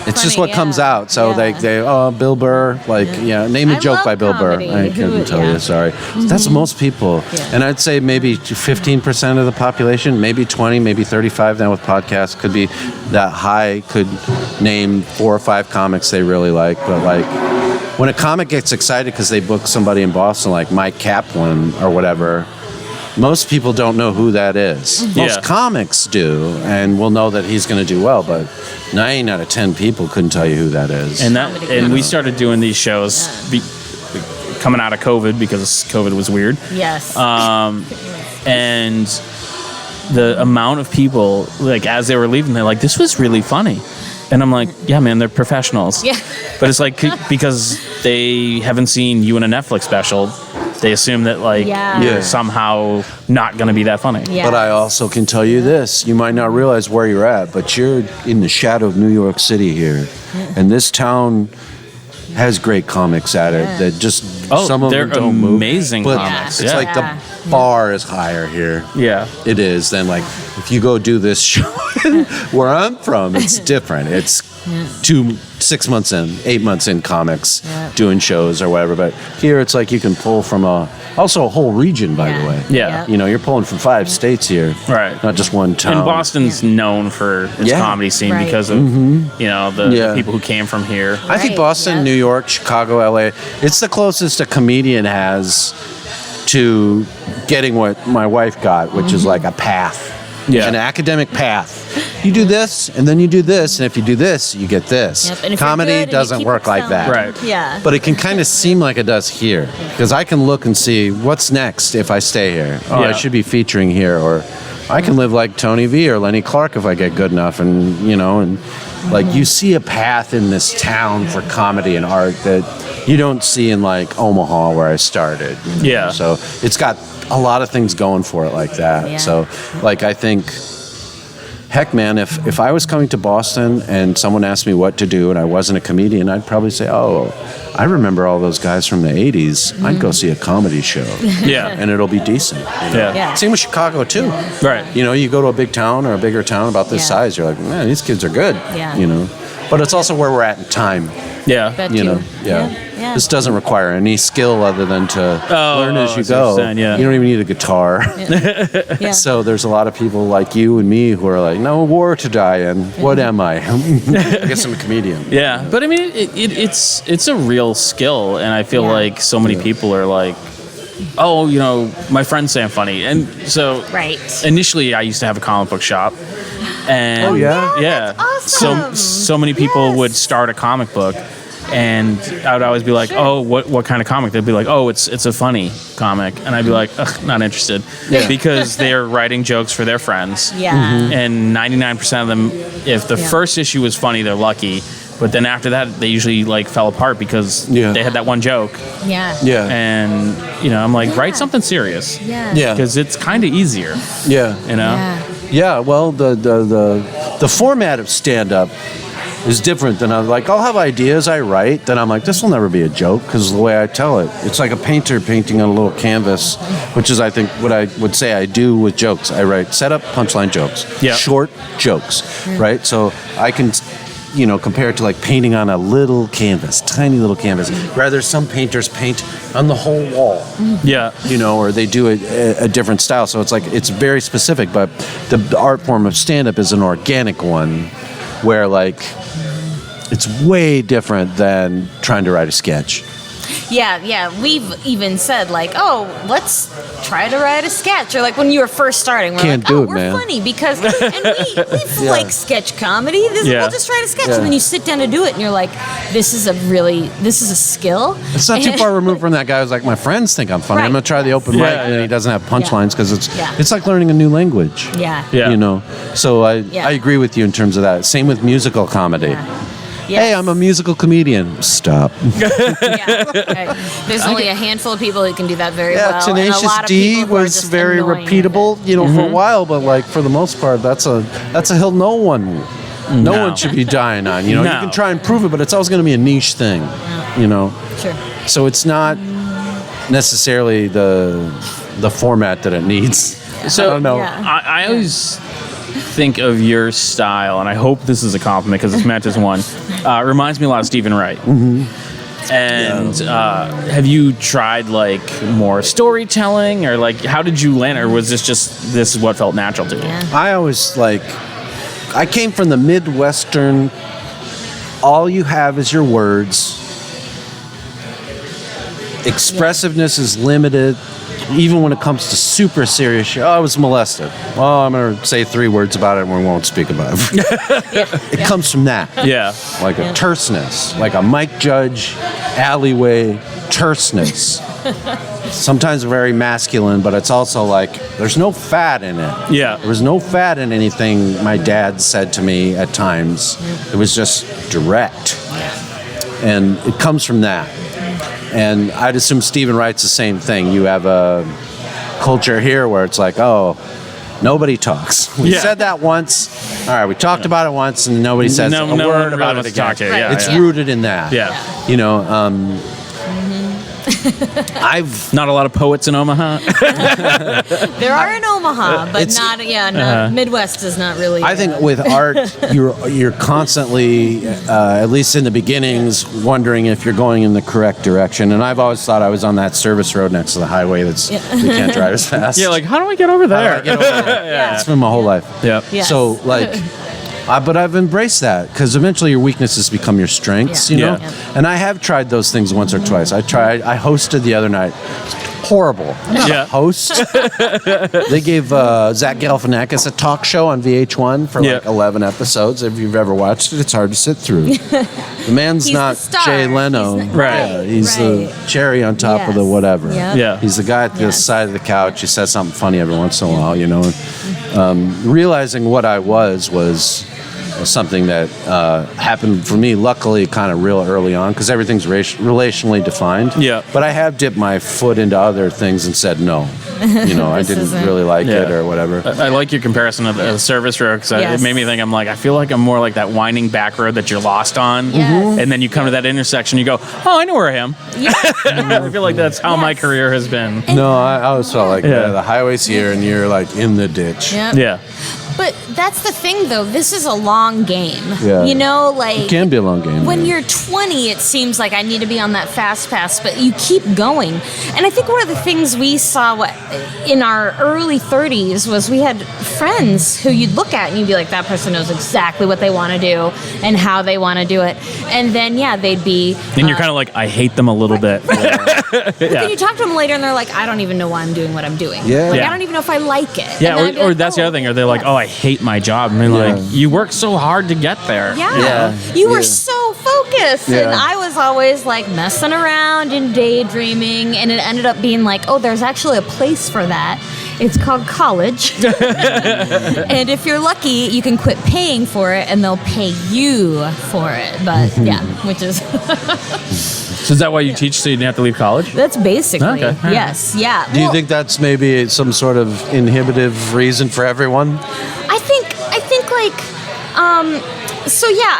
It's just Funny, what comes yeah. out. So Yeah. they Bill Burr, like, name a I joke love by Bill comedy. Burr. I couldn't tell Yeah. you, sorry. That's most people. Yeah. And I'd say maybe 15% of the population, maybe 20, maybe 35 now with podcasts, could be that high, could name 4 or 5 comics they really like. But like, when a comic gets excited because they book somebody in Boston like Mike Kaplan or whatever, most people don't know who that is. Most Yeah. comics do, and will know that he's going to do well, but 9 out of 10 people couldn't tell you who that is. And we started doing these shows coming out of COVID because COVID was weird. Yes. And the amount of people, like, as they were leaving, they're like, this was really funny. And I'm like, yeah, man, they're professionals. Yeah. But it's like, because they haven't seen you in a Netflix special, they assume that like Yeah. you're somehow not going to be that funny. Yeah. But I also can tell you this: you might not realize where you're at, but you're in the shadow of New York City here, and this town has great comics at it. That just some of they're them don't move. amazing But comics. it's Yeah. like the bar is higher here. Yeah. It is. Then like if you go do this show where I'm from, it's different. It's 6 months in, 8 months in comics, doing shows or whatever. But here it's like you can pull from also a whole region, by the way. Yeah. You know, you're pulling from 5 states here. Right. Not just one town. And Boston's known for its Yeah. comedy scene Right. because of, the people who came from here. I think Right, Boston, yeah. New York, Chicago, LA, it's the closest a comedian has to getting what my wife got, which is like a path. Yeah. An academic path. You do this, and then you do this, and if you do this, you get this. Yep, and if you're Comedy good and you doesn't keep work like excelling. that. Right. Yeah. But it can kind of seem like it does here. Because I can look and see what's next if I stay here. Oh, I Yeah. should be featuring here. Or I can live like Tony V or Lenny Clark if I get good enough. And like you see a path in this town for comedy and art that you don't see in like Omaha where I started. Yeah. So it's got a lot of things going for it like that. Yeah. So like I think, heck man, if I was coming to Boston and someone asked me what to do and I wasn't a comedian, I'd probably say, oh, I remember all those guys from the 80s. I'd go see a comedy show. Yeah. And it'll be decent. Yeah. Yeah. Same with Chicago too. Right. You know, you go to a big town or a bigger town about this Yeah. size, you're like, man, these kids are good. Yeah. You know. But it's also where we're at in time. Yeah. That You too. know, yeah. Yeah. This doesn't require any skill other than to learn as you I see what go. you're saying, yeah. You don't even need a guitar. Yeah. So there's a lot of people like you and me who are like, no war to die in. What am I? I guess I'm a comedian. Yeah, but I mean, it's a real skill, and I feel Yeah. like so many people are like, oh, my friends say I'm funny, and so Right. initially I used to have a comic book shop, and Oh, yeah? yeah, That's so awesome. many people Yes. would start a comic book. And I would always be like, oh, what kind of comic? They'd be like, oh, it's a funny comic. And I'd be like, ugh, not interested. Because they're writing jokes for their friends. Yeah. And 99% of them, if the first issue was funny, they're lucky. But then after that, they usually like fell apart because they had that one joke. Yeah. Yeah. And, I'm like, write something serious. Yeah. Yeah. Because it's kind of easier, Yeah. Yeah. Yeah, well, the format of stand-up is different than I'm like, I'll have ideas I write, then I'm like, this will never be a joke because of the way I tell it. It's like a painter painting on a little canvas, which is, I think, what I would say I do with jokes. I write setup, punchline jokes, Yeah. short jokes, right? So I can, compare it to like painting on a little canvas, tiny little canvas. Rather, some painters paint on the whole wall. Yeah. Or they do a different style. So it's like, it's very specific, but the art form of stand-up is an organic one where like, it's way different than trying to write a sketch. Yeah. We've even said like, oh, let's try to write a sketch. Or like when you were first starting, we're Can't like, do oh, it, we're man. funny because, and we like sketch comedy. Yeah. We'll just write a sketch, Yeah. and then you sit down to do it, and you're like, this is a skill. It's not too far removed from that guy who's like, my friends think I'm funny. I'm Right. going to try the open Yeah, mic, and then yeah. he doesn't have punchlines because Yeah. it's like learning a new language. Yeah. Yeah. So I Yeah. agree with you in terms of that. Same with musical comedy. Yes. Hey, I'm a musical comedian. Stop. Yeah. Right. There's only a handful of people who can do that very Yeah, well. and a Tenacious lot of D people who are was just very annoying with repeatable, it. for a while, but like for the most part, that's a hill no one should be dying on. You No. can try and prove it, but it's always going to be a niche thing. Sure. So it's not necessarily the format that it needs. So I don't know. Yeah. I always think of your style, and I hope this is a compliment because it's meant as one. Reminds me a lot of Stephen Wright. Mm-hmm. And have you tried like more storytelling, or like how did you land, or was this is what felt natural to you? Yeah. I always I came from the Midwestern. All you have is your words. Expressiveness is limited. Even when it comes to super serious shit, I was molested. Well, I'm going to say 3 words about it and we won't speak about it. It comes from that. Yeah. Like a terseness, like a Mike Judge, alleyway, terseness. Sometimes very masculine, but it's also like there's no fat in it. Yeah. There was no fat in anything my dad said to me at times. It was just direct. And it comes from that. And I'd assume Stephen writes the same thing. You have a culture here where it's like, oh, nobody talks. We said that once. All right, we talked about it once, and nobody says a word about it again. It's rooted in that. Yeah. You know, I've not a lot of poets in Omaha. There are in Omaha, but not. Yeah, no, Midwest is not really. I think with art, you're constantly, at least in the beginnings, wondering if you're going in the correct direction. And I've always thought I was on that service road next to the highway we can't drive as fast. Yeah, like how do I get over there? It's been my whole life. Yeah. Yes. So like. But I've embraced that because eventually your weaknesses become your strengths, you know? Yeah. And I have tried those things once or twice. I hosted the other night. Horrible. I'm not a host. They gave Zach Galifianakis a talk show on VH1 for like 11 episodes. If you've ever watched it, it's hard to sit through. The man's He's not the star. Jay Leno. He's the cherry on top of the whatever. Yep. He's the guy at the side of the couch. He says something funny every once in a while, you know. Realizing what I was something that happened for me, luckily, kind of real early on, because everything's relationally defined. Yeah. But I have dipped my foot into other things and said no. You know, I didn't really like it or whatever. I like your comparison of the service road because it made me think. I feel like I'm more like that winding back road that you're lost on, and then you come to that intersection, you go, oh, I know where I am. Yeah. I feel like that's how my career has been. No, I always felt like the highway's here and you're like in the ditch. Yep. Yeah. But that's the thing, though. This is a long game. Yeah. You know, like... It can be a long game. When you're 20, it seems like I need to be on that fast pass, but you keep going. And I think one of the things we saw in our early 30s was we had friends who you'd look at and you'd be like, that person knows exactly what they want to do and how they want to do it. And then, they'd be... And you're kind of like, I hate them a little bit. But then you talk to them later and they're like, I don't even know why I'm doing what I'm doing. Yeah. Like, I don't even know if I like it. Yeah, And then or that's the other thing. Or they're like, oh, I hate my job. I mean, like, you work so hard to get there. Yeah. You were so focused. And I was always like messing around and daydreaming. And it ended up being like, oh, there's actually a place for that. It's called college. And if you're lucky, you can quit paying for it and they'll pay you for it. But which is... So is that why you teach so you didn't have to leave college? That's basically. Okay. Yes. Yeah. Do you think that's maybe some sort of inhibitive reason for everyone? I think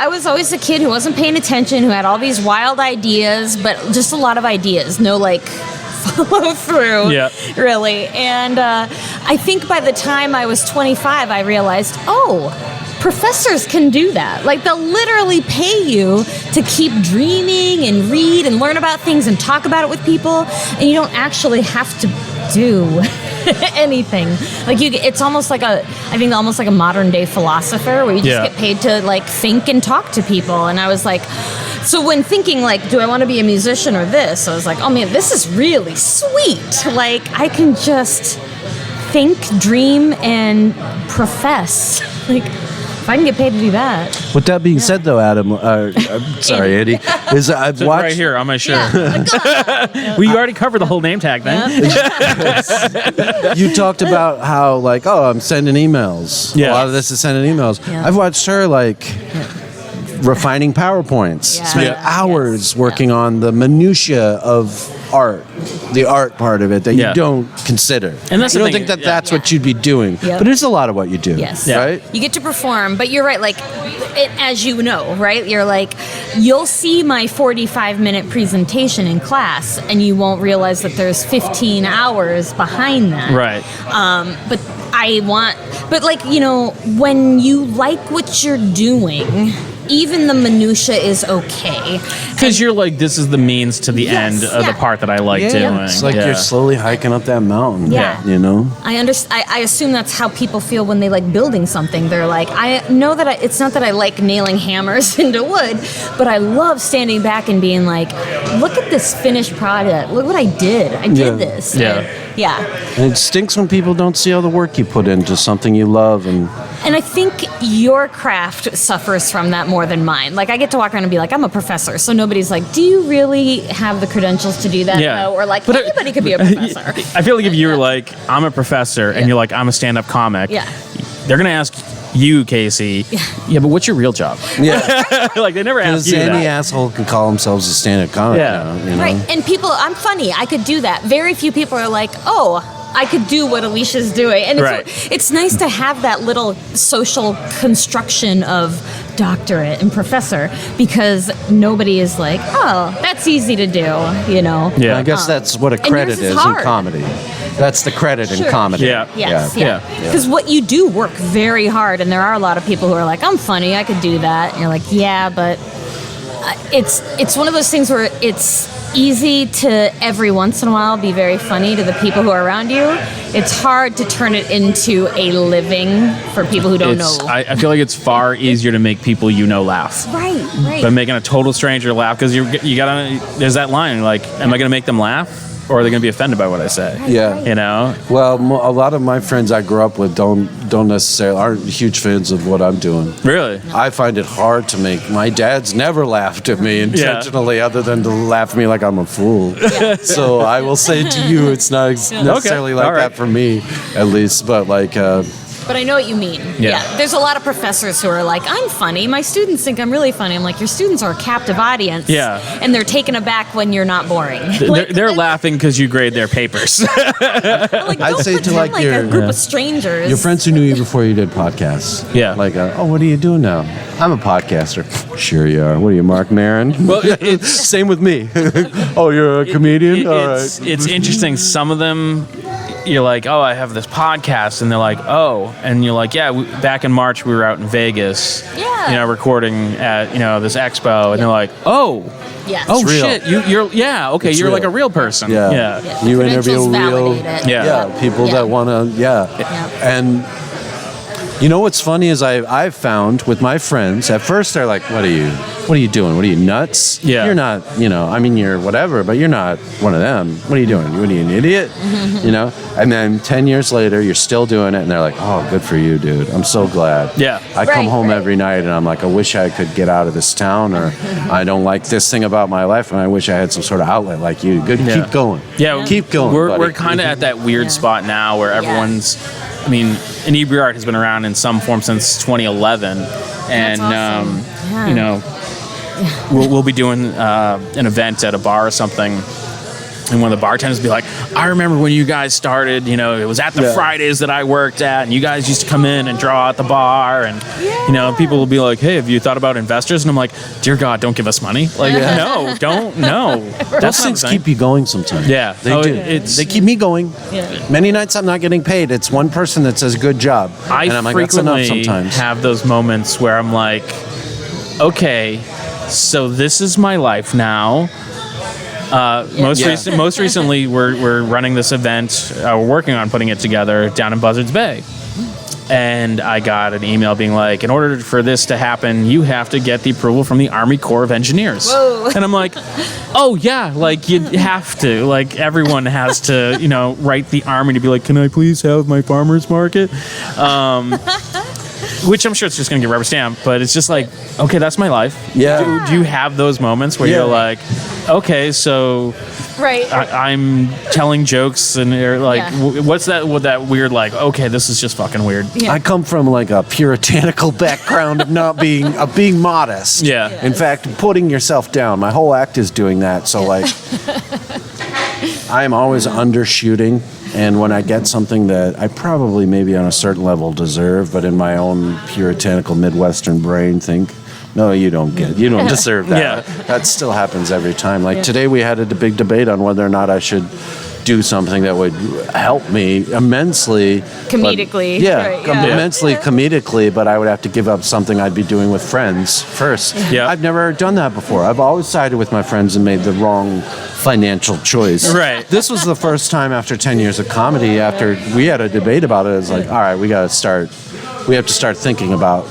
I was always a kid who wasn't paying attention, who had all these wild ideas, but just a lot of ideas, no like follow through, really. And I think by the time I was 25, I realized, professors can do that. Like, they'll literally pay you to keep dreaming and read and learn about things and talk about it with people, and you don't actually have to do anything. Like, it's almost like almost like a modern day philosopher where you just get paid to like think and talk to people. And I was like, so when thinking like, do I want to be a musician or this? I was like, oh man, this is really sweet. Like, I can just think, dream, and profess. Like, if I can get paid to do that. With that being said, though, Adam, sorry, Eddie, is I've watched right here on my shirt. Well, you already covered the whole name tag then. You talked about how like, I'm sending emails. A lot of this is sending emails. I've watched her like refining PowerPoints, spend hours working on the minutia of art, the art part of it that you don't consider. And that's you don't think that that's what you'd be doing, but it's a lot of what you do. Right? You get to perform, but you're right. Like, as you know, right? You're like, you'll see my 45-minute presentation in class, and you won't realize that there's 15 hours behind that. Right. But like, you know, when you like what you're doing, even the minutia is okay. Because you're like, this is the means to the end of the part that I like doing. It's like you're slowly hiking up that mountain. Yeah. You know? I assume that's how people feel when they like building something. They're like, I know that it's not that I like nailing hammers into wood, but I love standing back and being like, look at at this finished product. Look what I did. I did this. Yeah. Yeah. And it stinks when people don't see all the work you put into something you love. And I think your craft suffers from that more than mine. Like, I get to walk around and be like, I'm a professor. So nobody's like, do you really have the credentials to do that? Yeah. No. Or like, anybody could be a professor. I feel like if you were like, I'm a professor, and you're like, I'm a stand-up comic, Yeah. they're going to ask you, Casey, yeah, but what's your real job? yeah, Like, they never ask because you any that. asshole can call themselves a stand-up comic Yeah. now, you know? Right. And people, I'm funny. I could do that. Very few people are like, oh, I could do what Alicia's doing. And it's nice to have that little social construction of doctorate and professor, because nobody is like, oh, that's easy to do, you know? Yeah. I guess that's what a and credit yours is is in hard. comedy. That's the credit in Sure. comedy. Yeah. Yes, Yeah. yeah. Because what you do work very hard, and there are a lot of people who are like, I'm funny, I could do that. And you're like, yeah, but it's one of those things where it's easy to every once in a while be very funny to the people who are around you. It's hard to turn it into a living for people who don't know. I feel like it's far easier to make people laugh. Right. But making a total stranger laugh, because you gotta, there's that line, like, am I gonna make them laugh, or are they gonna be offended by what I say? Yeah. You know? Well, a lot of my friends I grew up with don't necessarily aren't huge fans of what I'm doing. Really? I find it hard to make. My dad's never laughed at me intentionally, other than to laugh at me like I'm a fool. So I will say to you, it's not necessarily like that for me, at least. But like, But I know what you mean. Yeah. There's a lot of professors who are like, I'm funny. My students think I'm really funny. I'm like, your students are a captive audience. Yeah. And they're taken aback when you're not boring. They're laughing because you grade their papers. Like, I'd don't say to, pretend like, a your- group of strangers. your friends who knew you before you did podcasts. Yeah. Like, oh, what are you doing now? I'm a podcaster. Sure you are. What are you, Mark Maron? Well, it's Same with me. Oh, you're a comedian? All right. it's interesting. Some of them, you're like, oh, I have this podcast, and they're like, oh, and you're like, yeah. Back in March, we were out in Vegas, Yeah. Recording at this expo, and they're like, oh, Yes. oh real. shit, you're okay, It's you're like real. a real person. Yeah. Yeah. You interview Credentials real, validate it. Yeah. people Yeah. that want to, And you know what's funny is I've found with my friends, at first they're like, what are you doing? What are you, nuts? Yeah. You're not, you're whatever, but you're not one of them. What are you doing? What are you, an idiot? And then 10 years later, you're still doing it, and they're like, oh, good for you, dude. I'm so glad. Yeah. I come Right, home right. every night, and I'm like, I wish I could get out of this town, or I don't like this thing about my life, and I wish I had some sort of outlet like you. Good, Yeah. keep going. Yeah, Keep going, We're buddy. kind of at that weird spot now where everyone's. I mean, Inebri-art has been around in some form since 2011, and awesome. Yeah. we'll be doing an event at a bar or something. And one of the bartenders will be like, I remember when you guys started, it was at the Yeah. Fridays that I worked at, and you guys used to come in and draw at the bar. And, people will be like, hey, have you thought about investors? And I'm like, dear God, don't give us money. Like, no, don't, no. Those That's things not keep you going sometimes. Yeah. They Oh, do. it's- They keep me going. Yeah. Many nights I'm not getting paid. It's one person that says good job. I and I'm like, that's enough frequently sometimes. have those moments where I'm like, okay, so this is my life now. Most recently, we're running this event. We're working on putting it together down in Buzzards Bay. And I got an email being like, in order for this to happen, you have to get the approval from the Army Corps of Engineers. Whoa. And I'm like, oh yeah, like you have to. Like everyone has to, write the Army to be like, can I please have my farmer's market? Which I'm sure it's just going to get rubber stamped, but it's just like, okay, that's my life. Yeah. Do you have those moments where Yeah. you're like, okay, so Right. I'm telling jokes and you're like, Yeah. what's that? What that weird? Like, okay, this is just fucking weird. Yeah. I come from like a puritanical background of not being modest. Yeah. In fact, putting yourself down. My whole act is doing that. So like, I'm always undershooting. And when I get something that I probably maybe on a certain level deserve, but in my own puritanical Midwestern brain think, no, you don't deserve that. Yeah. That still happens every time. Like today we had a big debate on whether or not I should do something that would help me immensely. Comedically, right, yeah. Immensely comedically, but I would have to give up something I'd be doing with friends first. Yeah. I've never done that before. I've always sided with my friends and made the wrong financial choice. Right. This was the first time after 10 years of comedy, after we had a debate about it, it's like, all right, we have to start thinking about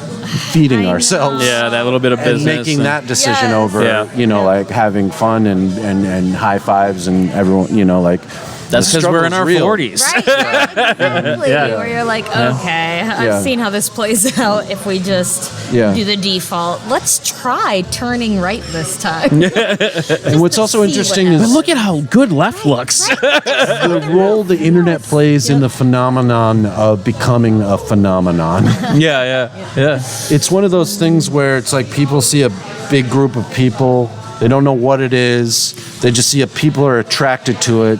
feeding I ourselves. Yeah, that little bit of And business. making that decision Yes. over, Yeah. like having fun and high fives and everyone, like. That's the because we're in our struggle's real. 40s. Right? Exactly. Yeah. Where you're like, okay, I've seen how this plays out if we just do the default. Let's try turning right this time. And what's also see interesting what is But look at how good left looks. the role the internet plays in the phenomenon of becoming a phenomenon. Yeah. It's one of those things where it's like people see a big group of people, they don't know what it is, they just see people are attracted to it,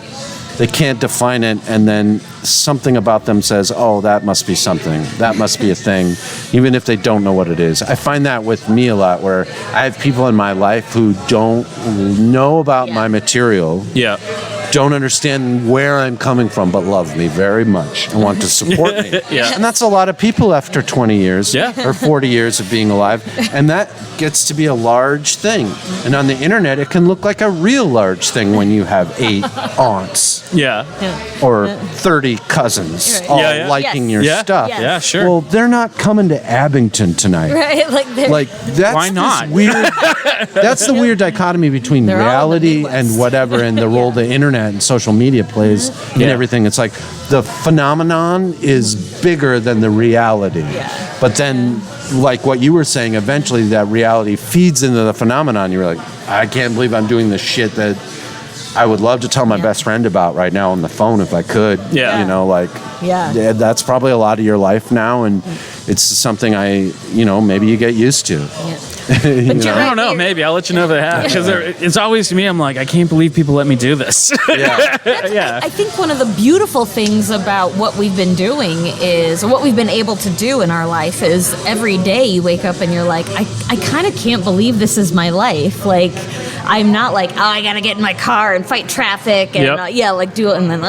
they can't define it, and then something about them says, oh, that must be something, that must be a thing, even if they don't know what it is. I find that with me a lot, where I have people in my life who don't know about my material, Yeah. don't understand where I'm coming from, but love me very much and want to support me. Yeah. And that's a lot of people after 20 years or 40 years of being alive. And that gets to be a large thing. And on the internet, it can look like a real large thing when you have 8 aunts Yeah. or 30 cousins all Yeah, yeah. liking Yes. your Yeah. stuff. Yes. Yeah, sure. Well, they're not coming to Abington tonight. Right? Like that's Why not? this weird. That's the weird dichotomy between They're all in the reality Midwest. and whatever, and the role the internet and social media plays in Yeah. everything. It's like the phenomenon is bigger than the reality. Yeah. But then, like what you were saying, eventually that reality feeds into the phenomenon. You're like, I can't believe I'm doing this shit that I would love to tell my best friend about right now on the phone if I could. Yeah. Yeah. That's probably a lot of your life now, and it's something maybe you get used to. But you're I don't know. right, Maybe I'll let you know if it happens. Because it's always to me. I'm like, I can't believe people let me do this. Yeah. Yeah. I think one of the beautiful things about what we've been doing is, what we've been able to do in our life is, every day you wake up and you're like, I kind of can't believe this is my life. Like, I'm not like, oh, I got to get in my car and fight traffic and do it and then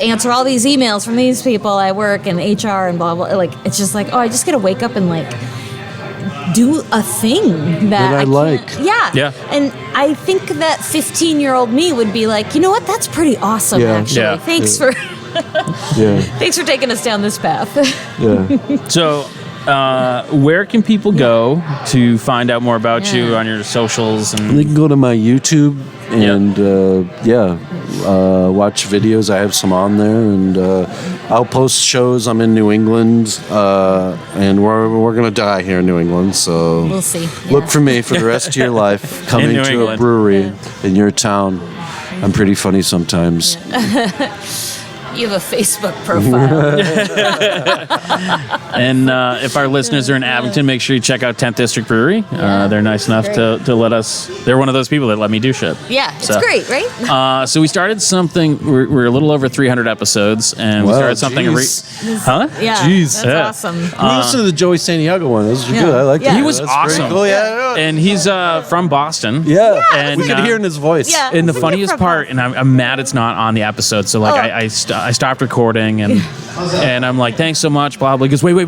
answer all these emails from these people I work in HR and blah, blah. Like, it's just like, oh, I just got to wake up and do a thing that I can't- like. Yeah. And I think that 15-year-old me would be like, you know what? That's pretty awesome, Yeah. actually. Yeah. Thanks for taking us down this path. So, where can people go to find out more about you on your socials? They And can go to my YouTube and watch videos. I have some on there, and I'll post shows. I'm in New England, and we're gonna die here in New England. So We'll see. Look Yeah. for me for the rest of your life coming New to a England. brewery in your town. I'm pretty funny sometimes. You have a Facebook profile. And if our listeners are in Abington, make sure you check out 10th District Brewery. They're nice enough to let us. They're one of those people that let me do shit. Yeah, it's So, great, right? So we started something. We're a little over 300 episodes, and we Wow, started something. jeez. Huh? Yeah, Jeez. that's Yeah. awesome. We listened to the Joey Santiago one. Those were Yeah. good. I liked Yeah. it. He was That's awesome. pretty cool. Yeah. And he's from Boston. Yeah. And, We could hear in his voice. Yeah. And the It's like funniest you're from part, and I'm mad it's not on the episode. So like I stopped recording and I'm like, thanks so much, blah blah. He goes, wait.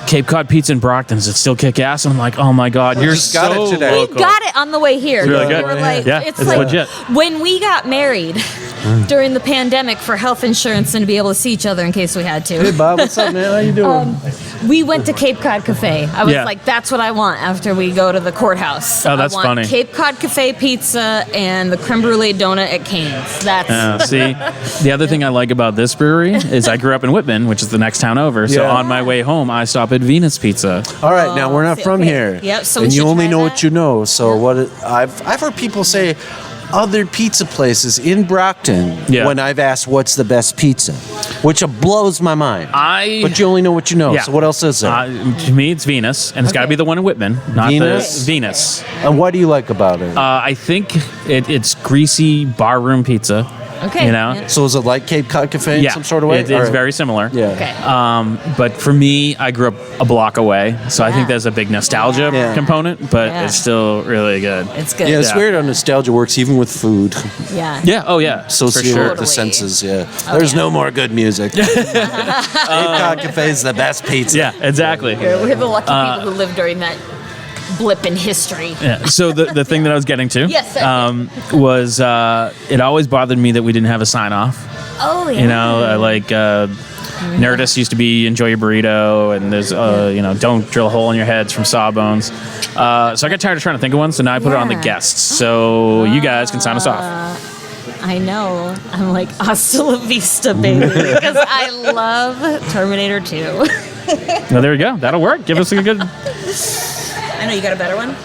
Cape Cod Pizza in Brockton, does it still kick ass? And I'm like, oh my god, you're just got so it today. We local. got it on the way here. really We good. were like, Yeah, it's it's like legit. when we got married during the pandemic for health insurance and to be able to see each other in case we had Hey to. Bob, what's up, man? How you doing? We went to Cape Cod Cafe. I was Yeah. like, that's what I want after we go to the courthouse. Oh, that's I want funny. Cape Cod Cafe pizza and the creme brulee donut at Cane's. That's See, the other thing I like about this brewery is I grew up in Whitman, which is the next town over. So Yeah. on my way home, I stop at Venus Pizza. All right, now we're not see, from okay. here. Yep, so and we you should only try know that. what you know. So I've heard people say other pizza places in Brockton Yeah. when I've asked what's the best pizza, which blows my mind. But you only know what you know. Yeah. So what else is there? To me, it's Venus, and it's got to be the one in Whitman, not Venus? the Venus. And what do you like about it? I think it's greasy barroom pizza. okay. You know? Yeah. so is it like Cape Cod Cafe in Yeah, some sort of way? It's All right. very similar. Yeah. Okay. But for me, I grew up a block away, so I think Yeah. there's a big nostalgia Yeah. component, but Yeah. it's still really good. It's good. Yeah, it's Yeah. weird how nostalgia works even with food. Yeah. Yeah. Oh yeah. Associated for sure. with the Totally. senses, yeah. There's no more good music. Cape Cod Cafe is the best pizza. Yeah. Exactly. We're the lucky people who lived during that blip in history. Yeah. So the thing that I was getting to Yes, sir. was it always bothered me that we didn't have a sign off. Oh yeah. You know, Nerdist used to be enjoy your burrito, and there's don't drill a hole in your heads from Sawbones. So I got tired of trying to think of one, so now I put it on the guests. So you guys can sign us off. I know. I'm like, hasta la vista, baby, because I love Terminator 2. Well, there we go. That'll work. Give us a good... I know, you got a better one?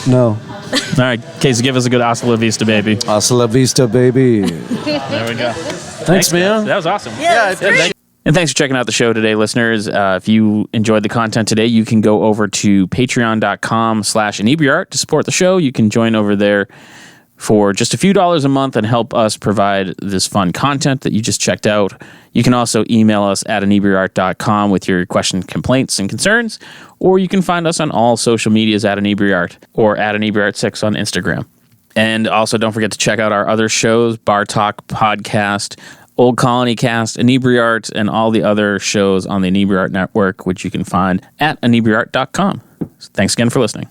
No. All right, Casey, give us a good hasta la vista, baby. Hasta la vista, baby. There we go. Thanks, man. That was awesome. Yeah, great. And thanks for checking out the show today, listeners. If you enjoyed the content today, you can go over to patreon.com/Inebri-art to support the show. You can join over there for just a few dollars a month and help us provide this fun content that you just checked out. You can also email us at Inebri-art.com with your questions, complaints, and concerns, or you can find us on all social medias at Inebri-art or at Inebri-art6 on Instagram. And also don't forget to check out our other shows, Bar Talk Podcast, Old Colony Cast, Inebri-art, and all the other shows on the Inebri-art Network, which you can find at Inebri-art.com. Thanks again for listening.